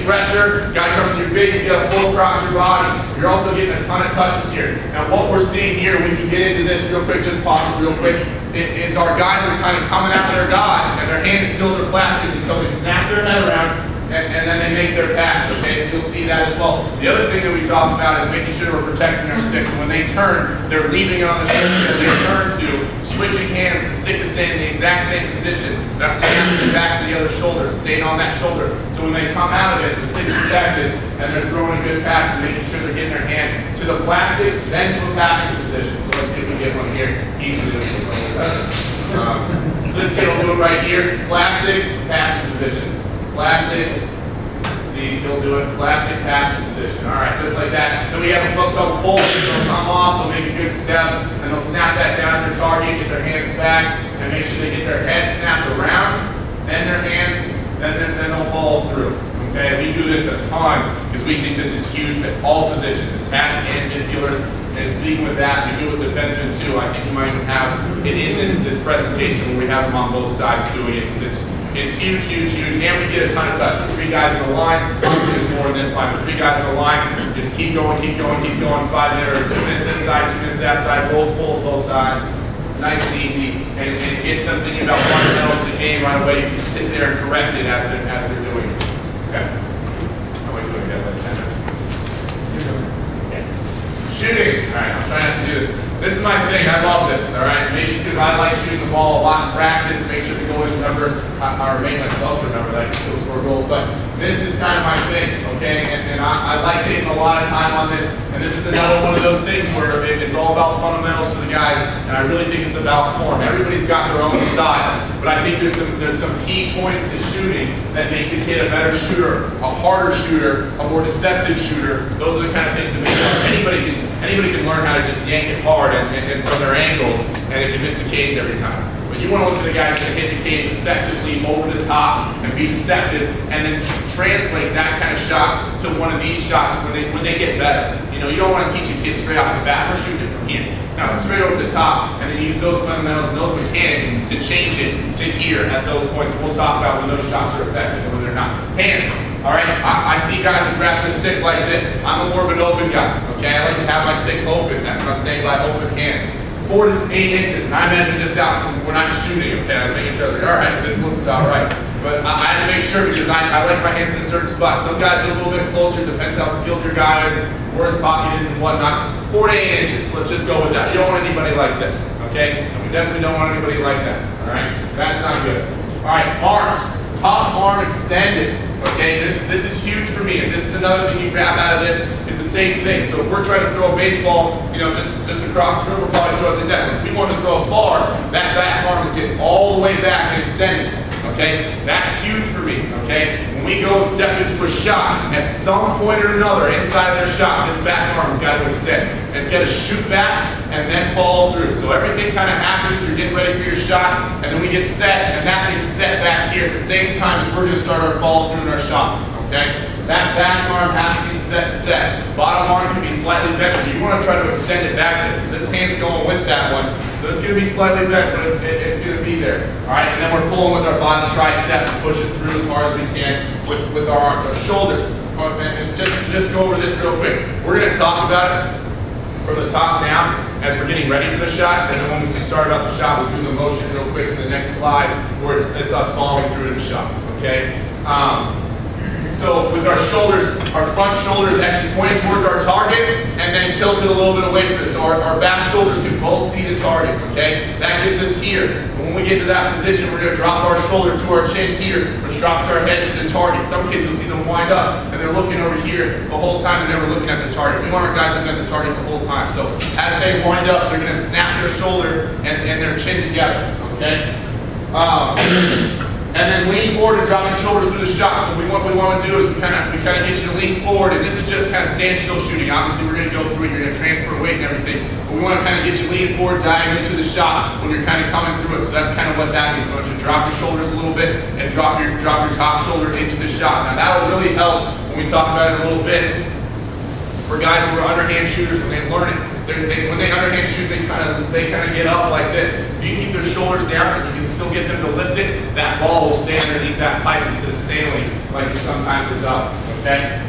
pressure, guy comes to your face, you got to pull across your body. You're also getting a ton of touches here. Now what we're seeing here, we can get into this real quick, just pause it real quick, is our guys are kind of coming out of their dodge, and their hand is still in their plastic until they snap their head around, and then they make their pass, okay? So you'll see that as well. The other thing that we talk about is making sure we're protecting our sticks. When they turn, they're leaving it on the shoulder that they turn to, switching hands, the stick is staying in the exact same position, not snapping it back to the other shoulder, staying on that shoulder. So when they come out of it, the stick's protected, and they're throwing a good pass and making sure they're getting their hand to the plastic, then to a passing position. So let's see if we get one here. Easily this kid will do it right here. Plastic, passing position. Plastic, see, he'll do it, plastic passing position. All right, just like that. Then we have a couple pulls, they'll come off, they'll make a good step, and they'll snap that down to their target, get their hands back, and make sure they get their head snapped around, then their hands, then they'll follow through. Okay, we do this a ton, because we think this is huge at all positions, attack and midfielders. And speaking with that, we do it with defensemen too. I think you might even have it in this presentation where we have them on both sides doing it, because it's huge, huge, huge, and we get a ton of touches. 3 guys in the line, obviously there's more in this line, but 3 guys in the line, just keep going, 5 minutes, or 2 minutes this side, 2 minutes that side, pull both sides, nice and easy, and it gets them thinking about fundamentals of the game right away. You can sit there and correct it as they're doing it. Okay. How am I doing that? 10 minutes. Okay. Shooting. All right, I'm trying not to do this. This is my thing. I love this. All right. Maybe it's because I like shooting the ball a lot in practice. Make sure the goalies remember, or make myself remember that I can still score goals. But this is kind of my thing. Okay. And I like taking a lot of time on this. And this is another one of those things where it's all about fundamentals for the guys. And I really think it's about form. Everybody's got their own style. But I think there's some key points to shooting that makes a kid a better shooter, a harder shooter, a more deceptive shooter. Those are the kind of things that make anybody can learn how to just yank it hard and from their angles, and it can miss the cage every time. But And you want to look for the guys that hit the cage effectively over the top and be deceptive, and then translate that kind of shot to one of these shots when they get better. You know, you don't want to teach a kid straight off the bat, we're shooting it from here. Now it's straight over the top, and then use those fundamentals and those mechanics to change it to here at those points. We'll talk about when those shots are effective and when they're not. Hands, all right? I see guys who grab their stick like this. I'm more of an open guy, okay? I like to have my stick open. That's what I'm saying by open hand. 4 to 8 inches, and I measured this out when I'm shooting, okay? I'm making sure, all right, this looks about right. But I have to make sure because I like my hands in a certain spot. Some guys are a little bit closer, depends how skilled your guy is, where his pocket is and whatnot. 4 to 8 inches, let's just go with that. You don't want anybody like this, okay? And we definitely don't want anybody like that, all right? That's not good. All right, arms, top arm extended, okay? This is huge for me, and this is another thing you grab out of this. It's the same thing. So if we're trying to throw a baseball, you know, just across the room, we're probably throwing it that. If we want to throw far, that back arm is getting all the way back and extended. Okay, that's huge for me, okay? When we go and step into a shot, at some point or another inside of their shot, this back arm has got to extend. And it's got to shoot back and then follow through. So everything kind of happens, you're getting ready for your shot, and then we get set, and that thing's set back here at the same time as we're going to start our follow through in our shot, okay? That back arm has to be set. Bottom arm can be slightly bent, but you want to try to extend it back there, because this hand's going with that one. So it's going to be slightly bent, but it's going to be there. All right, and then we're pulling with our bottom tricep and push it through as hard as we can with our arms. Our shoulders, and just go over this real quick. We're going to talk about it from the top down as we're getting ready for the shot, and then when we start about the shot, we'll do the motion real quick in the next slide where it's us following through to the shot, okay? So with our shoulders, our front shoulders actually pointing towards our target and then tilted a little bit away from us. So our back shoulders can both see the target, okay? That gets us here. And when we get to that position, we're going to drop our shoulder to our chin here, which drops our head to the target. Some kids, you'll see them wind up and they're looking over here the whole time and never looking at the target. We want our guys looking at the target the whole time. So as they wind up, they're going to snap their shoulder and their chin together, okay? And then lean forward and drop your shoulders through the shot. So what we want to do is we kind of get you to lean forward, and this is just kind of standstill shooting. Obviously, we're going to go through it. You're going to transfer weight and everything. But we want to kind of get you leaning forward, diagonally to the shot when you're kind of coming through it. So that's kind of what that means. We want you to drop your shoulders a little bit and drop your top shoulder into the shot. Now that will really help when we talk about it a little bit for guys who are underhand shooters when they learn it. When they underhand shoot, they kind of get up like this. If you keep their shoulders down and you can still get them to lift it, that ball will stay underneath that pipe instead of sailing like sometimes it does, okay?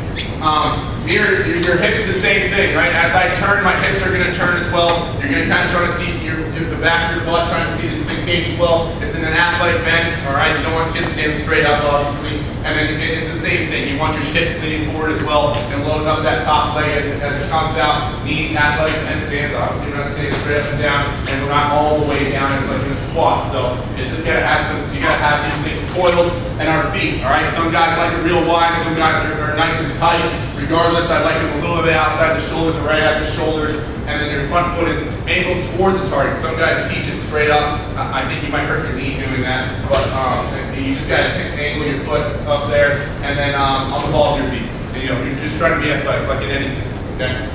Your hips the same thing, right? As I turn, my hips are going to turn as well. You're going to kind of try to see the back of your butt, trying to see the cage as well. It's in an athletic bend, all right? You don't want kids standing straight up, obviously. And then it's the same thing. You want your hips leaning forward as well and loading up that top leg as it comes out. Knees, athletic bend stands. Obviously, we're not standing straight up and down, and we're not all the way down as like in a squat. So it's just gotta have you gotta have these things coiled and our feet, all right? Some guys like it real wide, some guys are nice and tight. Regardless, I like them a little bit outside the shoulders or right at the shoulders, and then your front foot is angled towards the target. Some guys teach it straight up. I think you might hurt your knee doing that, but you just gotta angle your foot up there, and then on the balls of your feet. And, you know, you're just trying to be athletic, like in anything, okay?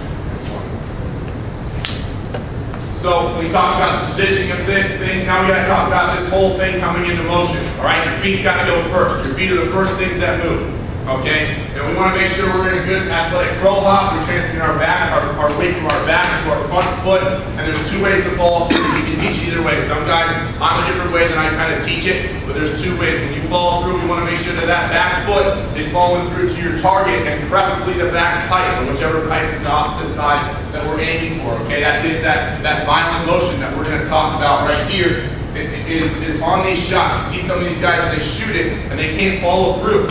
So when we talk about the positioning of things, now we got to talk about this whole thing coming into motion. All right, your feet's got to go first. Your feet are the first things that move. Okay, and we want to make sure we're in a good athletic roll hop. We're transferring our weight from our back to our front foot. And there's 2 ways to fall through. You can teach either way. Some guys, I'm a different way than I kind of teach it, but there's 2 ways. When you fall through, we want to make sure that that back foot is falling through to your target, and preferably the back pipe, or whichever pipe is the opposite side that we're aiming for. Okay, that violent motion that we're going to talk about right here is on these shots. You see some of these guys, when they shoot it, and they can't follow through.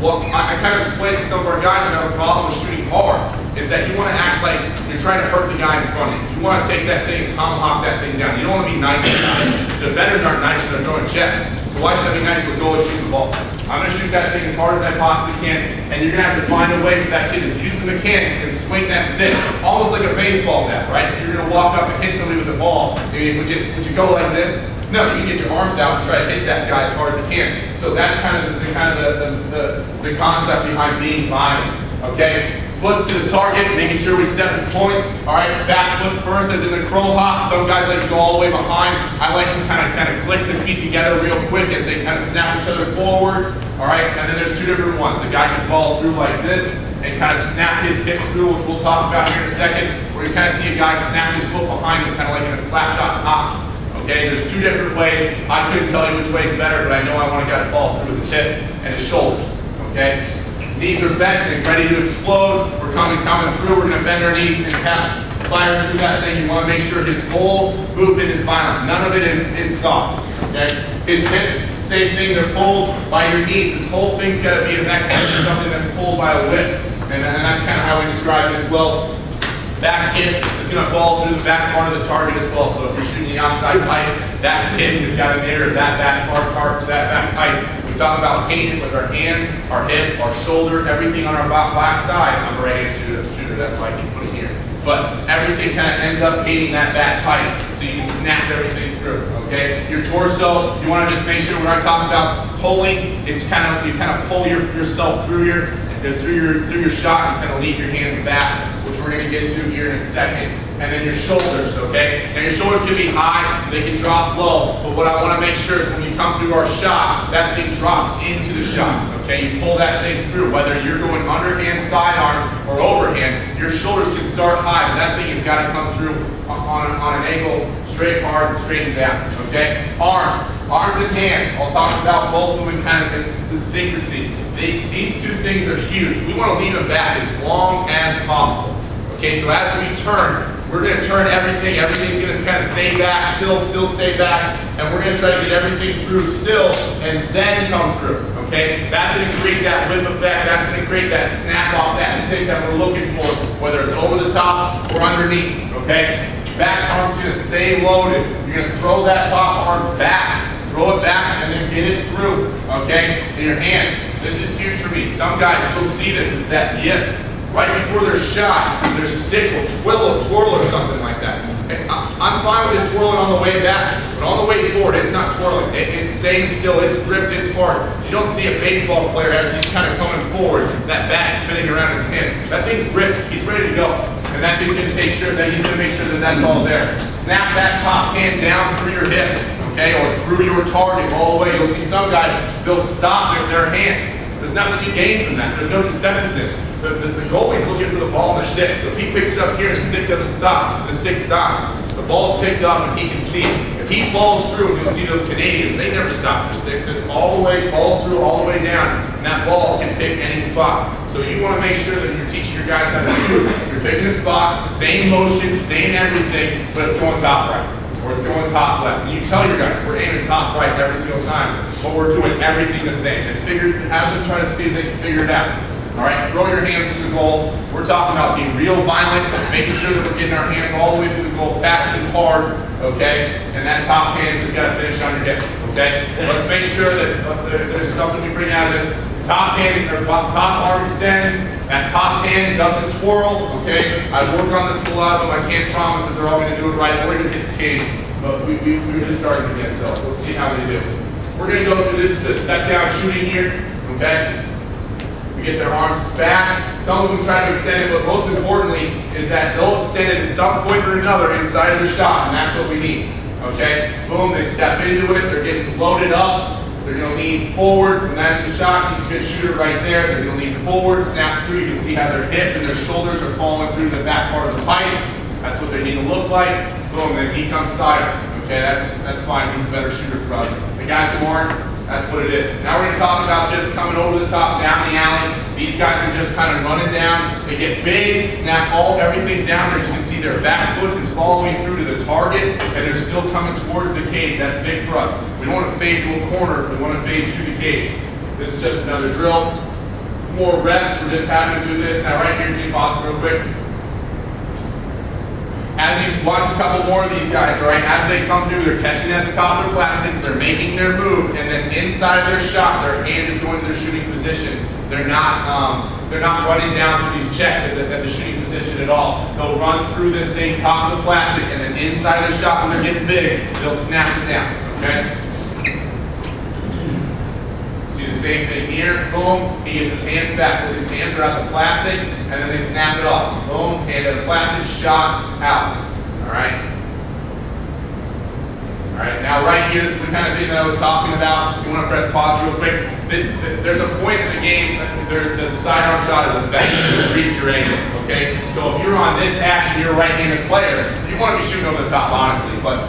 Well, I kind of explained to some of our guys who have a problem with shooting hard, is that you want to act like you're trying to hurt the guy in front of you. You want to take that thing and tomahawk that thing down. You don't want to be nice to the guy. Defenders aren't nice when they're throwing checks. So why should I be nice with go and shoot the ball? I'm going to shoot that thing as hard as I possibly can, and you're going to have to find a way for that kid to use the mechanics and swing that stick, almost like a baseball bat, right? If you're going to walk up and hit somebody with the ball, would you go like this? No, you can get your arms out and try to hit that guy as hard as you can. So that's kind of the concept behind being violent. Okay. Foots to the target, making sure we step and point. All right, back foot first, as in the crow hop. Some guys like to go all the way behind. I like to kind of click the feet together real quick as they kind of snap each other forward. All right, and then there's two different ones. The guy can follow through like this and kind of snap his hip through, which we'll talk about here in a second. Where you kind of see a guy snap his foot behind him, kind of like in a slap shot hop. Okay, there's two different ways. I couldn't tell you which way is better, but I know I want a guy to follow through with his hips and his shoulders. Okay. Knees are bent and ready to explode. We're coming through. We're going to bend our knees and kind of fire through that thing. You want to make sure his whole movement is violent. None of it is soft. Okay? His hips, same thing. They're pulled by your knees. This whole thing's got to be a mechanism, something that's pulled by a whip. And that's kind of how we describe it as well. Back hip is going to fall through the back part of the target as well. So if you're shooting the outside pipe, that hip has got to mirror that back part, that back pipe. We talk about painting with our hands, our hip, our shoulder, everything on our back side. I'm a right-handed shooter, that's why I keep putting here. But everything kind of ends up painting that back pipe, so you can snap everything through. Okay, your torso. You want to just make sure when I talk about pulling, it's kind of you pull yourself through your shot and kind of lead your hands back, which we're going to get to here in a second. And then your shoulders, okay? Now your shoulders can be high, they can drop low, but what I want to make sure is when you come through our shot, that thing drops into the shot, okay? You pull that thing through, whether you're going underhand, sidearm, or overhand, your shoulders can start high, but that thing has got to come through on an angle, straight hard, straight down, okay? Arms and hands, I'll talk about both of them in kind of in secrecy. These two things are huge. We want to leave them back as long as possible. Okay, so as we turn, we're going to turn everything. Everything's going to kind of stay back, still stay back, and we're going to try to get everything through still, and then come through. Okay, that's going to create that whip effect. That's going to create that snap off that stick that we're looking for, whether it's over the top or underneath. Okay, back arm's going to stay loaded. You're going to throw that top arm back, throw it back, and then get it through. Okay, in your hands. This is huge for me. Some guys will see this as that yip. Right before they're shot, their stick will twirl or something like that. I'm fine with it twirling on the way back, but on the way forward, it's not twirling. It stays still, it's gripped, it's hard. You don't see a baseball player as he's kind of coming forward, that bat spinning around in his hand. That thing's gripped, he's ready to go. And that thing's going to make sure that that's all there. Snap that top hand down through your hip, okay, or through your target all the way. You'll see some guys, they'll stop their hands. There's nothing to gain from that. There's no deceptiveness. The goalie's looking for the ball and the stick. So if he picks it up here and the stick doesn't stop, the stick stops. The ball's picked up and he can see it. If he falls through, and you'll see those Canadians, they never stop their stick. It's all the way, all through, all the way down. And that ball can pick any spot. So you want to make sure that you're teaching your guys how to shoot. You're picking a spot, same motion, same everything, but it's going top right. Or it's going top left. And you tell your guys, we're aiming top right every single time, but we're doing everything the same. And have them try to see if they can figure it out. All right, throw your hands through the goal. We're talking about being real violent, making sure that we're getting our hands all the way through the goal, fast and hard, okay? And that top hand's just got to finish on your hip, okay? Let's make sure that there's something we bring out of this. Top hand, or top arm extends. That top hand doesn't twirl, okay? I've worked on this with a lot of them. I can't promise that they're all going to do it right. We're going to hit the cage, but we're just starting again, so let's see how they do. We're going to go through this as a step down shooting here, okay? Get their arms back. Some of them try to extend it, but most importantly is that they'll extend it at some point or another inside of their shot, and that's what we need. Okay? Boom, they step into it, they're getting loaded up, they're going to lean forward, and then the shot, he's a good shooter right there, they're going to lean forward, snap through, you can see how their hip and their shoulders are falling through the back part of the pipe. That's what they need to look like. Boom, then he comes sidearm. Okay, that's fine, he's a better shooter for us. The guys who aren't, that's what it is. Now we're going to talk about just coming over the top, down the alley. These guys are just kind of running down. They get big, snap everything down. As you can see, their back foot is following through to the target, and they're still coming towards the cage. That's big for us. We don't want to fade to a corner. We want to fade to the cage. This is just another drill. More reps. We're just having to do this. Now right here, can you pause real quick? As you watch a couple more of these guys, all right, as they come through, they're catching at the top of their plastic, they're making their move, and then inside their shot, their hand is going to their shooting position. They're not running down through these checks at the shooting position at all. They'll run through this thing, top of the plastic, and then inside their shot, when they're getting big, they'll snap it down, okay? See the Same thing here, boom, he gets his hands back, his hands are out the plastic, and then they snap it off. Boom, hand of the plastic, shot, out. All right? All right, now right here, this is the kind of thing that I was talking about. You want to press pause real quick. There's a point in the game that the sidearm shot is effective to increase your angle, okay? So if you're on this action, you're a right-handed player, you want to be shooting over the top, honestly, but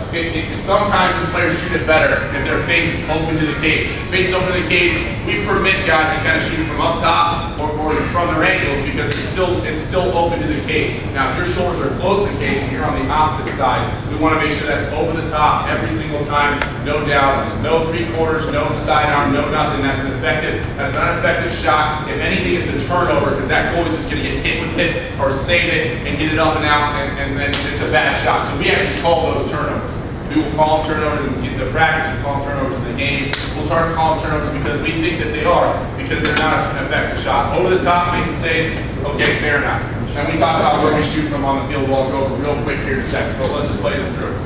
sometimes the players shoot it better if their face is open to the cage. Face open to the cage, we permit guys to kind of shoot from up top or from their ankles because it's still open to the cage. Now, if your shoulders are close to the cage and you're on the opposite side, we want to make sure that's over the top every single time, no doubt, no three-quarters, no sidearm, no nothing. That's not an effective shot. If anything, it's a turnover because that goal is just going to get hit with it or save it and get it up and out, and then it's a bad shot. So we actually call those turnovers. We will call them turnovers in the practice. We call them turnovers in the game. We'll start to call them turnovers because we think that they are, because they're not an effective shot. Over the top makes a save. Okay, fair enough. And we talk about where we shoot from on the field. We'll go over real quick here in a second, but let's just play this through.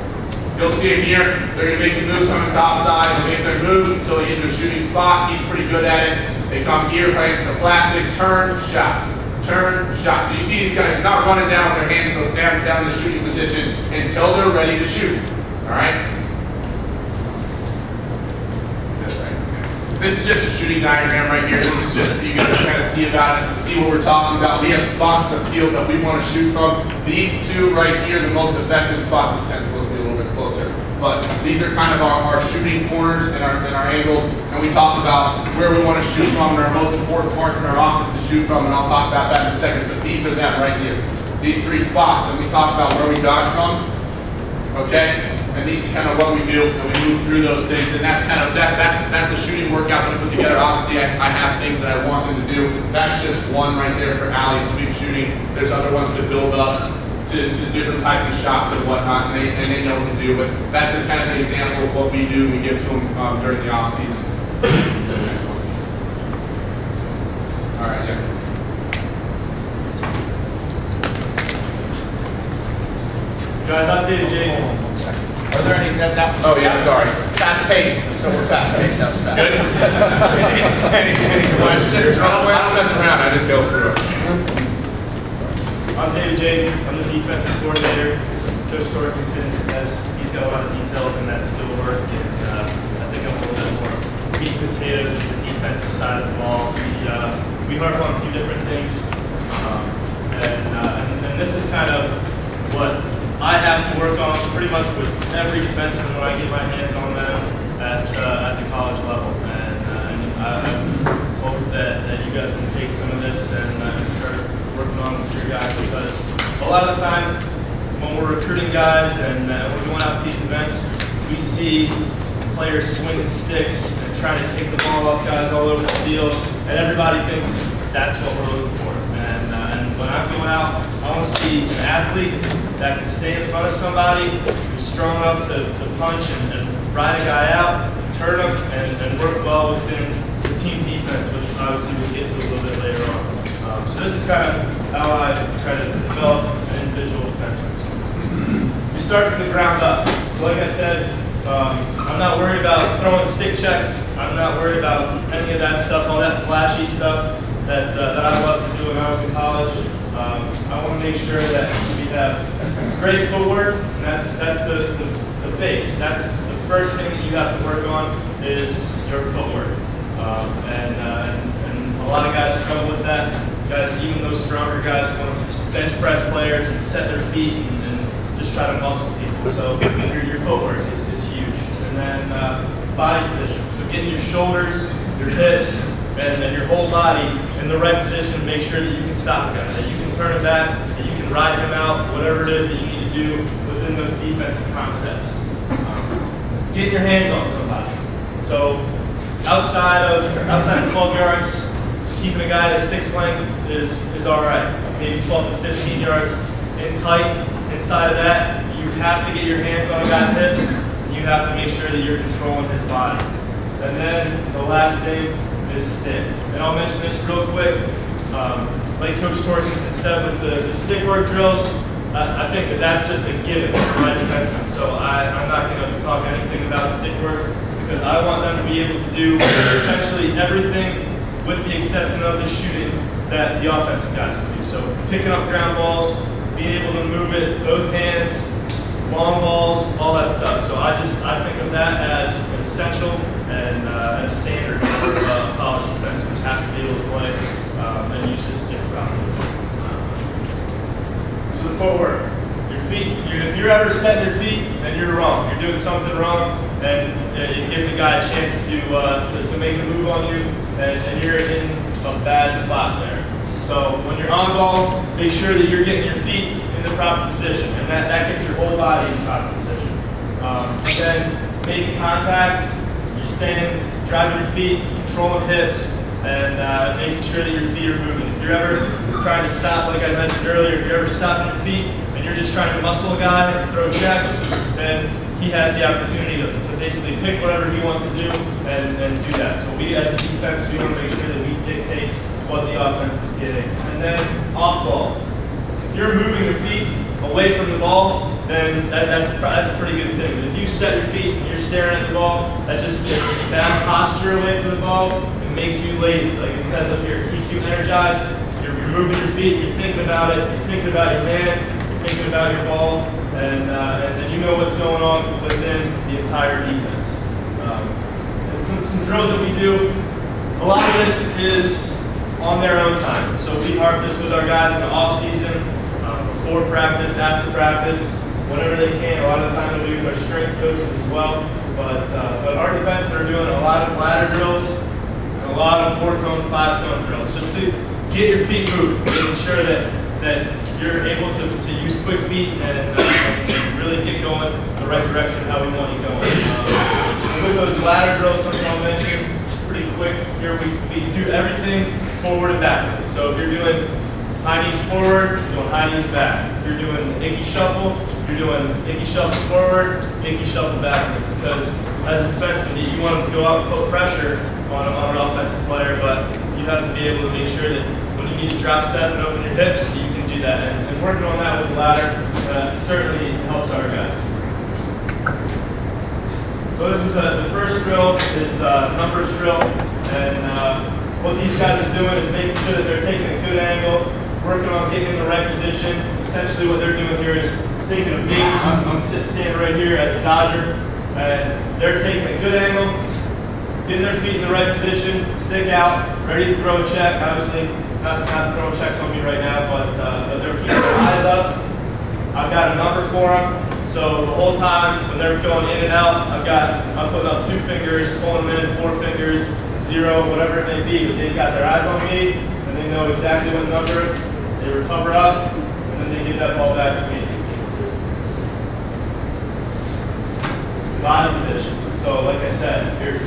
You'll see him here. They're going to make some moves coming top side. They make their moves until they get to a shooting spot. He's pretty good at it. They come here, play into the plastic, turn, shot. Turn, shot. So you see these guys not running down with their hands down in the shooting position until they're ready to shoot. All right? This is just a shooting diagram right here. This is just, you guys kind of see about it, see what we're talking about. We have spots in the field that we want to shoot from. These two right here, the most effective spots. This tends to be a little bit closer. But these are kind of our shooting corners and our angles. And we talk about where we want to shoot from and our most important parts in our offense to shoot from. And I'll talk about that in a second. But these are them right here. These three spots. And we talk about where we dodge from. Okay? And these are kind of what we do, and we move through those things, and that's kind of that's a shooting workout that we put together. Obviously, I have things that I want them to do. That's just one right there for alley sweep shooting. There's other ones to build up to different types of shots and whatnot, and they know what to do. But that's just kind of an example of what we do. We give to them during the off season. Next one. All right, yeah. Guys, updated Jake. Are there any, Oh yeah, sorry. fast pace, so we're fast paced, that was fast. Good. Any questions? I don't mess around, I just go through it. I'm David Jake. I'm the defensive coordinator. Coach Torkington he's got a lot of details in that skill work, and I think I'm a little bit more meat and potatoes with the defensive side of the ball. We harp on a few different things, and this is kind of what I have to work on pretty much with every defenseman when I get my hands on them at the college level. And I hope that you guys can take some of this and start working on with your guys, because a lot of the time when we're recruiting guys and we're going out to these events, we see players swinging sticks and trying to take the ball off guys all over the field, and everybody thinks that's what we're looking for. And when I'm going out, I want to see an athlete that can stay in front of somebody who's strong enough to punch and ride a guy out, turn him, and work well within the team defense, which obviously we'll get to a little bit later on. So this is kind of how I try to develop an individual defenseman. We start from the ground up. So like I said, I'm not worried about throwing stick checks. I'm not worried about any of that stuff, all that flashy stuff that I loved to do when I was in college. I want to make sure that we have great footwork, and that's the base. That's the first thing that you have to work on is your footwork. And a lot of guys struggle with that. Guys, even those stronger guys, want to bench press players and set their feet and just try to muscle people. So your footwork is huge. And then body position. So getting your shoulders, your hips, and your whole body in the right position to make sure that you can stop a guy, that you can turn him back, that you can ride him out, whatever it is that you need to do within those defensive concepts. Getting your hands on somebody. So outside of 12 yards, keeping a guy at a stick's length is all right. Maybe 12 to 15 yards in tight. Inside of that, you have to get your hands on a guy's hips. You have to make sure that you're controlling his body. And then the last thing is stick. And I'll mention this real quick. Like Coach Torkington said with the stick work drills, I think that's just a given for my defenseman. So I'm not going to talk anything about stick work. The because I want them to be able to do essentially everything with the exception of the shooting that the offensive guys can do. So picking up ground balls, being able to move it, both hands, long balls, all that stuff. So I think of that as an essential and a standard for a college defenseman has to be able to play and use this stick properly. So the footwork, your feet. If you're ever setting your feet and you're wrong, you're doing something wrong, and it gives a guy a chance to make a move on you, and you're in a bad spot there. So when you're on ball, make sure that you're getting your feet in the proper position, and that gets your whole body in the proper position. Then making contact, you're standing, driving your feet, controlling hips, and making sure that your feet are moving. If you're ever trying to stop, like I mentioned earlier, if you're ever stopping your feet and you're just trying to muscle a guy, throw checks, then he has the opportunity to basically pick whatever he wants to do and do that. So we as a defense, we want to make sure that we dictate what the offense is getting. And then off ball. If you're moving your feet away from the ball, then that's a pretty good thing. But if you set your feet and you're staring at the ball, it's bad posture away from the ball. It makes you lazy. Like it says up here, it keeps you energized. You're moving your feet, you're thinking about it, you're thinking about your man, you're thinking about your ball, and you know what's going on within the entire defense. And some drills that we do, a lot of this is on their own time. So we harp this with our guys in the off season, before practice, after practice, whenever they can. A lot of the time we do with our strength coaches as well. But our defensemen are doing a lot of ladder drills and a lot of 4-cone, 5-cone drills, just to get your feet moving, making sure that you're able to use quick feet and really get going the right direction how we want you going. With those ladder drills, something I'll mention pretty quick here, we do everything forward and backward. So if you're doing high knees forward, you're doing high knees back. If you're doing icky shuffle, you're doing icky shuffle forward, icky shuffle backwards. Because as a defenseman, you want to go out and put pressure on an offensive player, but you have to be able to make sure that when you need to drop step and open your hips, you can do that. And working on that with the ladder certainly helps our guys. So this is the first drill is numbers drill, and what these guys are doing is making sure that they're taking a good angle, working on getting in the right position. Essentially what they're doing here is thinking of me. I'm standing right here as a dodger, and they're taking a good angle, getting their feet in the right position, stick out, ready to throw a check. Obviously, not throwing checks on me right now, but they're keeping their eyes up. I've got a number for them. So the whole time when they're going in and out, I'm putting up 2 fingers, pulling them in, 4 fingers, 0, whatever it may be. But they've got their eyes on me, and they know exactly what number. They recover up, and then they give that ball back to me. Body position. So like I said, your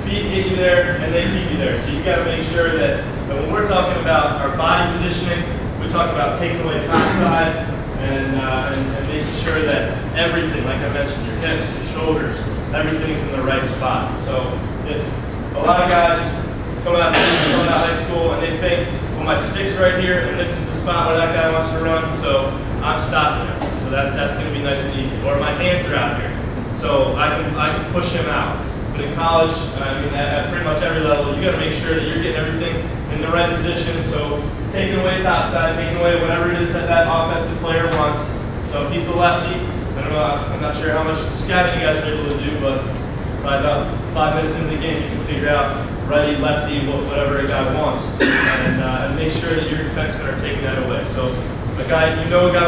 feet get you there, and they keep you there. So you got to make sure that when we're talking about our body positioning, we talk about taking away topside and making sure that everything, like I mentioned, your hips, your shoulders, everything's in the right spot. So if a lot of guys come out of high school and they think, well, my stick's right here, and this is the spot where that guy wants to run, so I'm stopping him. So that's going to be nice and easy. Or my hands are out here, so I can push him out. But in college, I mean, at pretty much every level, you got to make sure that you're getting everything in the right position. So taking away topside, taking away whatever it is that offensive player wants. So if he's a lefty, I don't know, I'm not sure how much scouting you guys are able to do, but by about 5 minutes into the game, you can figure out righty, lefty, whatever a guy wants, and make sure that your defensemen are taking that away. So a guy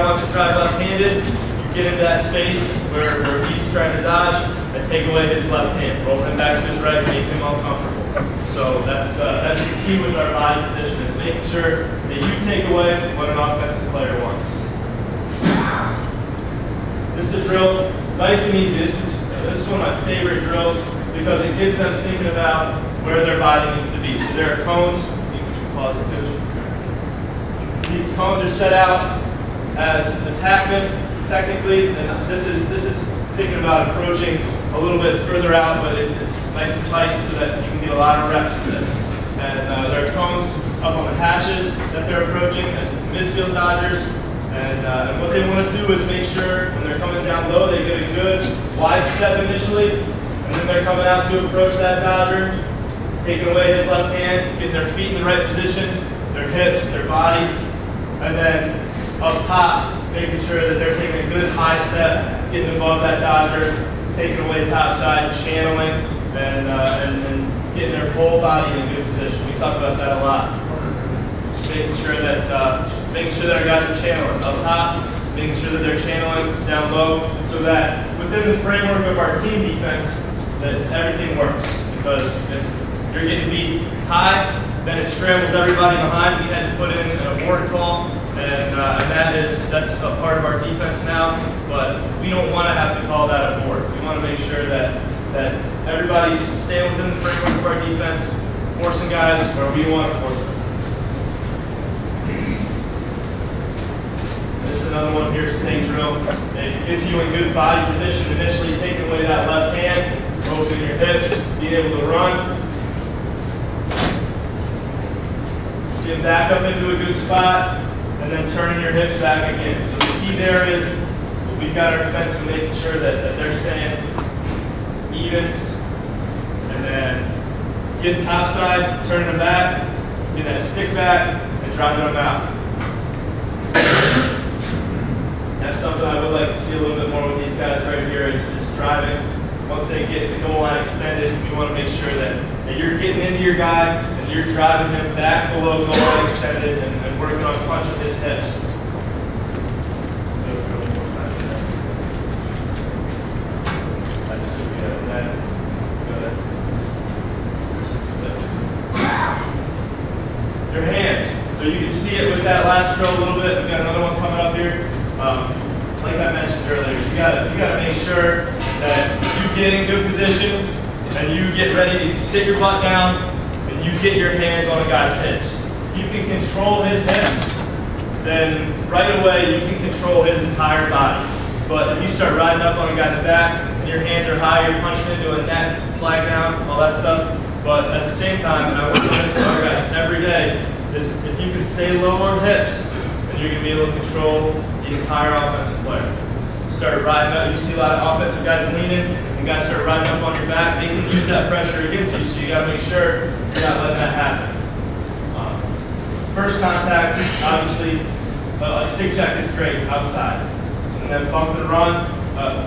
wants to drive left-handed, you get into that space where he's trying to dodge, and take away his left hand, roll him back to his right, make him uncomfortable. So that's the key with our body position, is making sure that you take away what an offensive player wants. This is a drill, nice and easy. This is one of my favorite drills because it gets them thinking about where their body needs to be. So there are cones. You can pause it, coach. These cones are set out as attackment, technically, and this is thinking about approaching a little bit further out, but it's nice and tight so that you can get a lot of reps with this. And there are cones up on the hatches that they're approaching as midfield dodgers. And what they want to do is make sure when they're coming down low, they get a good wide step initially, and and then they're coming out to approach that dodger, taking away his left hand, getting their feet in the right position, their hips, their body, and then up top, making sure that they're taking a good high step, getting above that dodger, taking away top side, channeling, and getting their whole body in a good position. We talk about that a lot. Just making sure that our guys are channeling up top, making sure that they're channeling down low, so that within the framework of our team defense, that everything works. Because if you're getting beat high, then it scrambles everybody behind. We had to put in an abort call, and that's a part of our defense now. But we don't want to have to call that abort. We want to make sure that everybody's staying within the framework of our defense, forcing guys where we want to force them. This is another one here, snake drill. It gets you in good body position initially, taking away that left hand, opening your hips, being able to run. Get back up into a good spot, and then turning your hips back again. So the key there is we've got our defense and making sure that they're staying even, and then getting top side, turning them back, getting that stick back, and driving them out. That's something I would like to see a little bit more with these guys right here is driving. Once they get to goal line extended, we want to make sure that you're getting into your guy and you're driving him back below goal line extended and working on punching his hips. Your hands. So you can see it with that last drill a little bit. We've got another one coming up here. Like I mentioned earlier, you gotta make sure that you get in good position and you get ready to sit your butt down and you get your hands on a guy's hips. If you can control his hips, then right away you can control his entire body. But if you start riding up on a guy's back and your hands are high, you're punching into a net, flag down, all that stuff. But at the same time, and I work on this with our guys every day, is if you can stay low on hips, then you're going to be able to control the entire offensive player. Start riding up. You see a lot of offensive guys leaning, and guys start riding up on your back. They can use that pressure against you, so you got to make sure you're not letting that happen. First contact, obviously, a stick check is great outside, and then bump and run.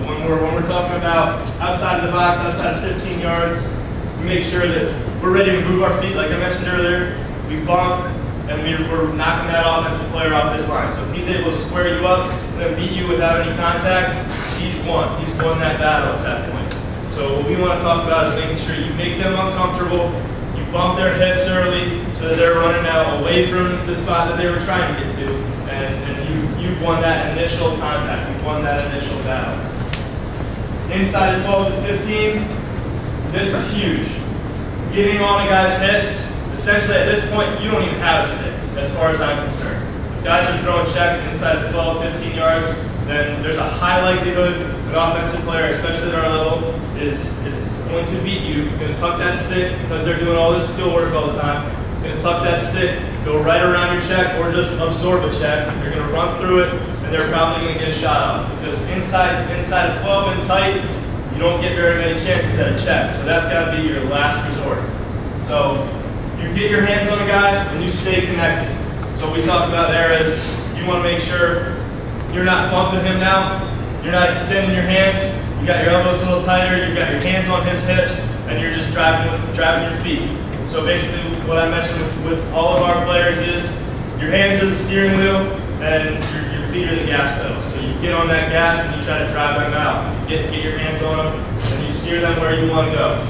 When we're talking about outside of the box, outside of 15 yards, we make sure that we're ready to move our feet. Like I mentioned earlier, we bump, and we're knocking that offensive player off this line. So if he's able to square you up and then beat you without any contact, he's won. He's won that battle at that point. So what we want to talk about is making sure you make them uncomfortable, you bump their hips early so that they're running out away from the spot that they were trying to get to, and you've won that initial contact. You've won that initial battle. Inside of 12 to 15, this is huge. Getting on a guy's hips. Essentially, at this point, you don't even have a stick, as far as I'm concerned. If guys are throwing checks inside of 12, 15 yards, then there's a high likelihood an offensive player, especially at our level, is going to beat you. Going to tuck that stick because they're doing all this skill work all the time. Going to tuck that stick, go right around your check, or just absorb a check. They're going to run through it, and they're probably going to get a shot off. Because inside of 12 and tight, you don't get very many chances at a check. So that's got to be your last resort. So you get your hands on a guy and you stay connected. So what we talk about there is you want to make sure you're not bumping him now, you're not extending your hands, you got your elbows a little tighter, you've got your hands on his hips, and you're just driving your feet. So basically what I mentioned with all of our players is your hands are the steering wheel and your feet are the gas pedal. So you get on that gas and you try to drive them out. You get your hands on them and you steer them where you want to go.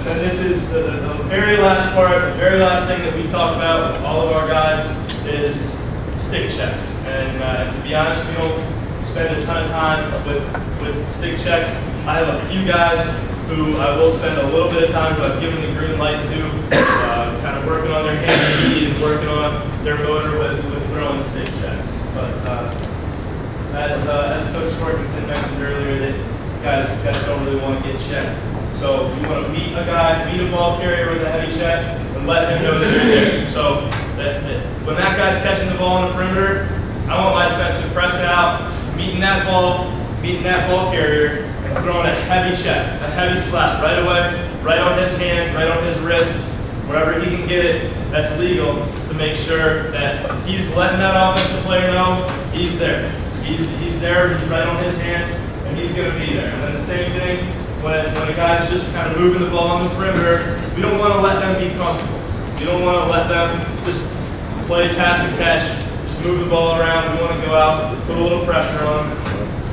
And this is the very last part, the very last thing that we talk about with all of our guys is stick checks. And to be honest, we don't spend a ton of time with stick checks. I have a few guys who I will spend a little bit of time who I've given the green light to, kind of working on their hand speed and working on their motor with throwing stick checks. But as Coach Sworkington mentioned earlier, that guys don't really want to get checked. So you want to meet a guy, meet a ball carrier with a heavy check, and let him know that you're there. So when that guy's catching the ball on the perimeter, I want my defensive press out, meeting that ball, meeting that ball carrier and throwing a heavy check, a heavy slap right away, right on his hands, right on his wrists, wherever he can get it, that's legal, to make sure that he's letting that offensive player know he's there. He's there, he's right on his hands, and he's going to be there. And then the same thing, when a guy's just kind of moving the ball on the perimeter, we don't want to let them be comfortable. We don't want to let them just play pass and catch, just move the ball around. We want to go out, put a little pressure on them,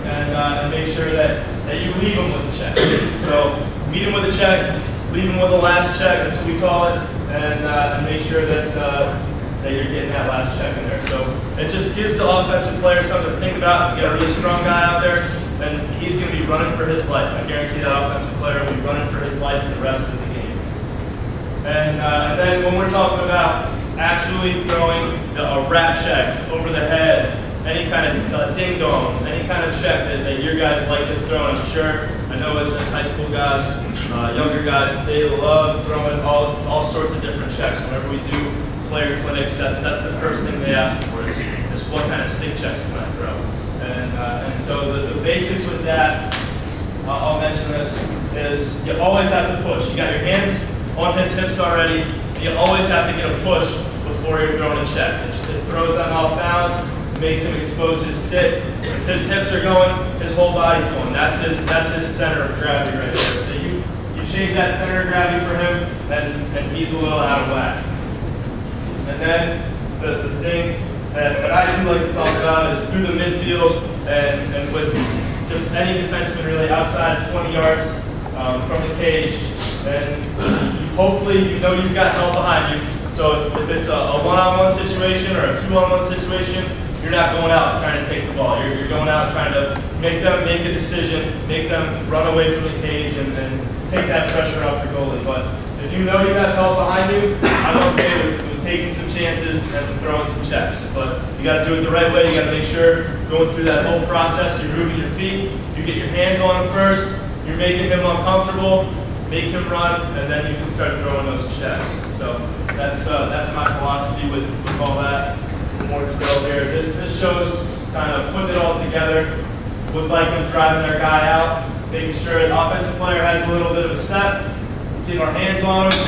and make sure that you leave them with the check. So meet them with a check, leave them with the last check, that's what we call it, and make sure that you're getting that last check in there. So it just gives the offensive player something to think about. You got a really strong guy out there, and he's going to be running for his life. I guarantee that offensive player will be running for his life the rest of the game. And then when we're talking about actually throwing a wrap check over the head, any kind of ding-dong, any kind of check that your guys like to throw, I'm sure, I know as high school guys, younger guys, they love throwing all sorts of different checks. Whenever we do player clinics, that's the first thing they ask for is what kind of stick checks can I throw. And so the basics with that, I'll mention this, is you always have to push. You got your hands on his hips already, you always have to get a push before you're throwing a check. It throws them off balance, makes him expose his stick. If his hips are going, his whole body's going. That's his center of gravity right there. So you change that center of gravity for him, and he's a little out of whack. And then the thing that I do like to talk about is through the midfield and with any defenseman really outside 20 yards from the cage, and hopefully you know you've got help behind you. So if it's a one-on-one situation or a two-on-one situation, you're not going out trying to take the ball. You're going out trying to make them make a decision, make them run away from the cage, and take that pressure off your goalie. But if you know you have help behind you, I'm okay with taking some chances and throwing some checks. But you got to do it the right way. You got to make sure going through that whole process, you're moving your feet, you get your hands on him first, you're making him uncomfortable, make him run, and then you can start throwing those checks. So that's my philosophy with all that. More drill here. This shows kind of putting it all together with like them driving their guy out, making sure an offensive player has a little bit of a step, getting our hands on them.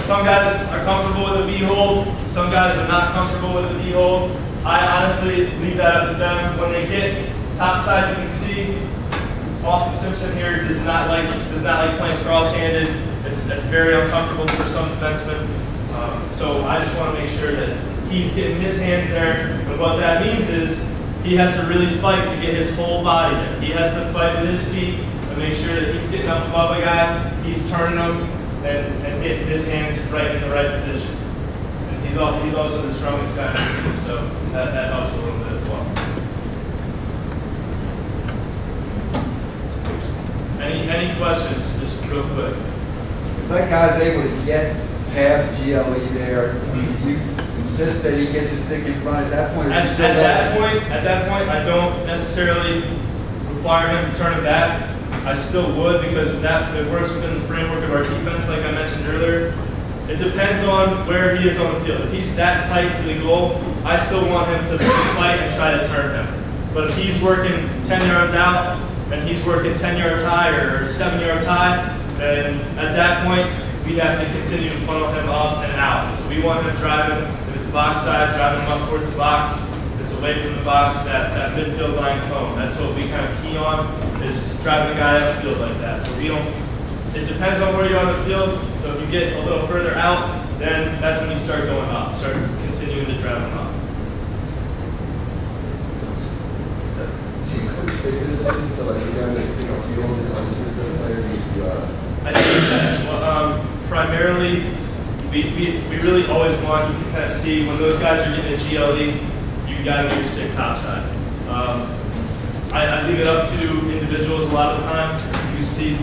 Some guys are comfortable with a V-hold, some guys are not comfortable with a V-hold. I honestly leave that up to them. When they get topside, you can see Austin Simpson here does not like playing cross-handed. It's very uncomfortable for some defensemen. So I just want to make sure that he's getting his hands there. But what that means is he has to really fight to get his whole body there. He has to fight with his feet and make sure that he's getting up above a guy, he's turning him, and getting his hands right in the right position. And he's also the strongest guy in the team, so that helps a little bit as well. Any questions, just real quick? If that guy's able to get past GLE there, you insist that he gets his stick in front at that point? At that point, I don't necessarily require him to turn it back. I still would, because it works within the framework of our defense, like I mentioned earlier. It depends on where he is on the field. If he's that tight to the goal, I still want him to fight and try to turn him. But if he's working 10 yards out, and he's working 10 yards high or 7 yards high, then at that point, we have to continue to funnel him up and out. So we want him driving, if it's box side, driving him up towards the box. If it's away from the box, that midfield line cone. That's what we kind of key on, is driving a guy upfield like that. So we don't, it depends on where you're on the field. So if you get a little further out, then that's when you start going up, start continuing to drive him up. I think that's primarily, we really always want, you can kind of see when those guys are getting a GLE, you got to get your stick topside. I leave it up to individuals a lot of the time. You can see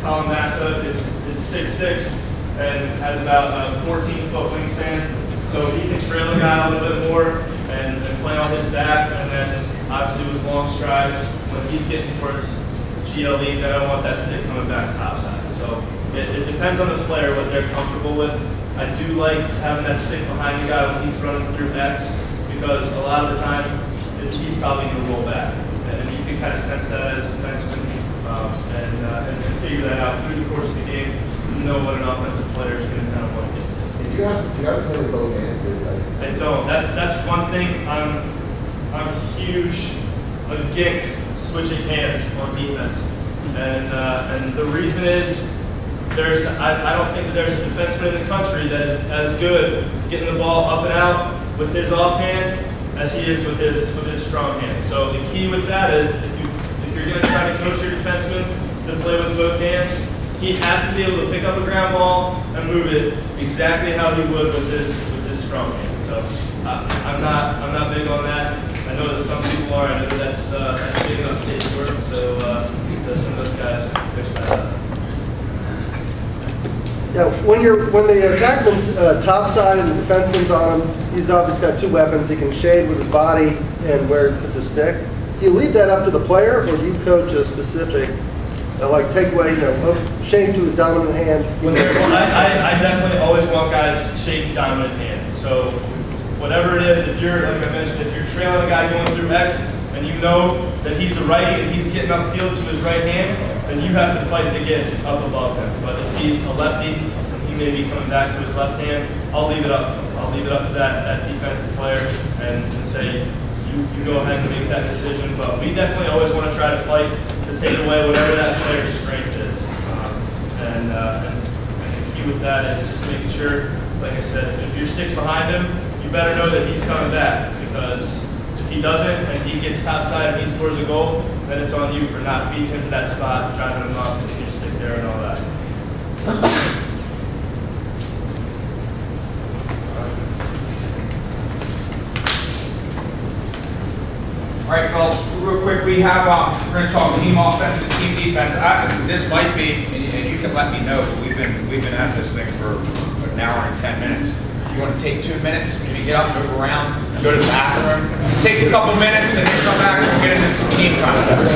Colin Massa is 6'6" and has about a 14-foot wingspan, so he can trail a guy a little bit more and play on his back, and then obviously with long strides, when he's getting towards GLE, then I want that stick coming back topside. So it depends on the player, what they're comfortable with. I do like having that stick behind the guy when he's running through X, because a lot of the time, he's probably going to roll back. And you can kind of sense that as a defenseman and figure that out through the course of the game. Know what an offensive player is going to kind of want to do. Do you have to play both hands? I don't. That's one thing I'm huge against switching hands on defense, and the reason is I don't think that there's a defenseman in the country that is as good getting the ball up and out with his offhand as he is with his strong hand. So the key with that is if you're going to try to coach your defenseman to play with both hands, he has to be able to pick up a ground ball and move it exactly how he would with his strong hand. So I'm not big on that. I know that some people are. I know that's big in upstate New York. So some of those guys fix that up. Yeah, when the attackman's topside and the defenseman's on him, he's obviously got two weapons. He can shade with his body and where it's a stick. Do you leave that up to the player, or do you coach a specific, like take away, shade to his dominant hand? I definitely always want guys shade dominant hand. So whatever it is, if you're, like I mentioned, if you're trailing a guy going through X and you know that he's a righty and he's getting upfield to his right hand, then you have to fight to get up above him. But if he's a lefty and he may be coming back to his left hand, I'll leave it up to him. I'll leave it up to that defensive player and say, you go ahead and make that decision. But we definitely always want to try to fight to take away whatever that player's strength is. And the key with that is just making sure, like I said, if your stick's behind him, you better know that he's coming back, because if he doesn't and he gets topside and he scores a goal, then it's on you for not beating him to that spot, driving him up, taking your stick there and all that. All right, fellas, real quick, we have, we're going to talk team offense and team defense. This might be, and you can let me know, but we've been at this thing for an hour and 10 minutes. You want to take 2 minutes, maybe get up, move around, go to the bathroom, take a couple minutes, and then come back and get into some team concepts.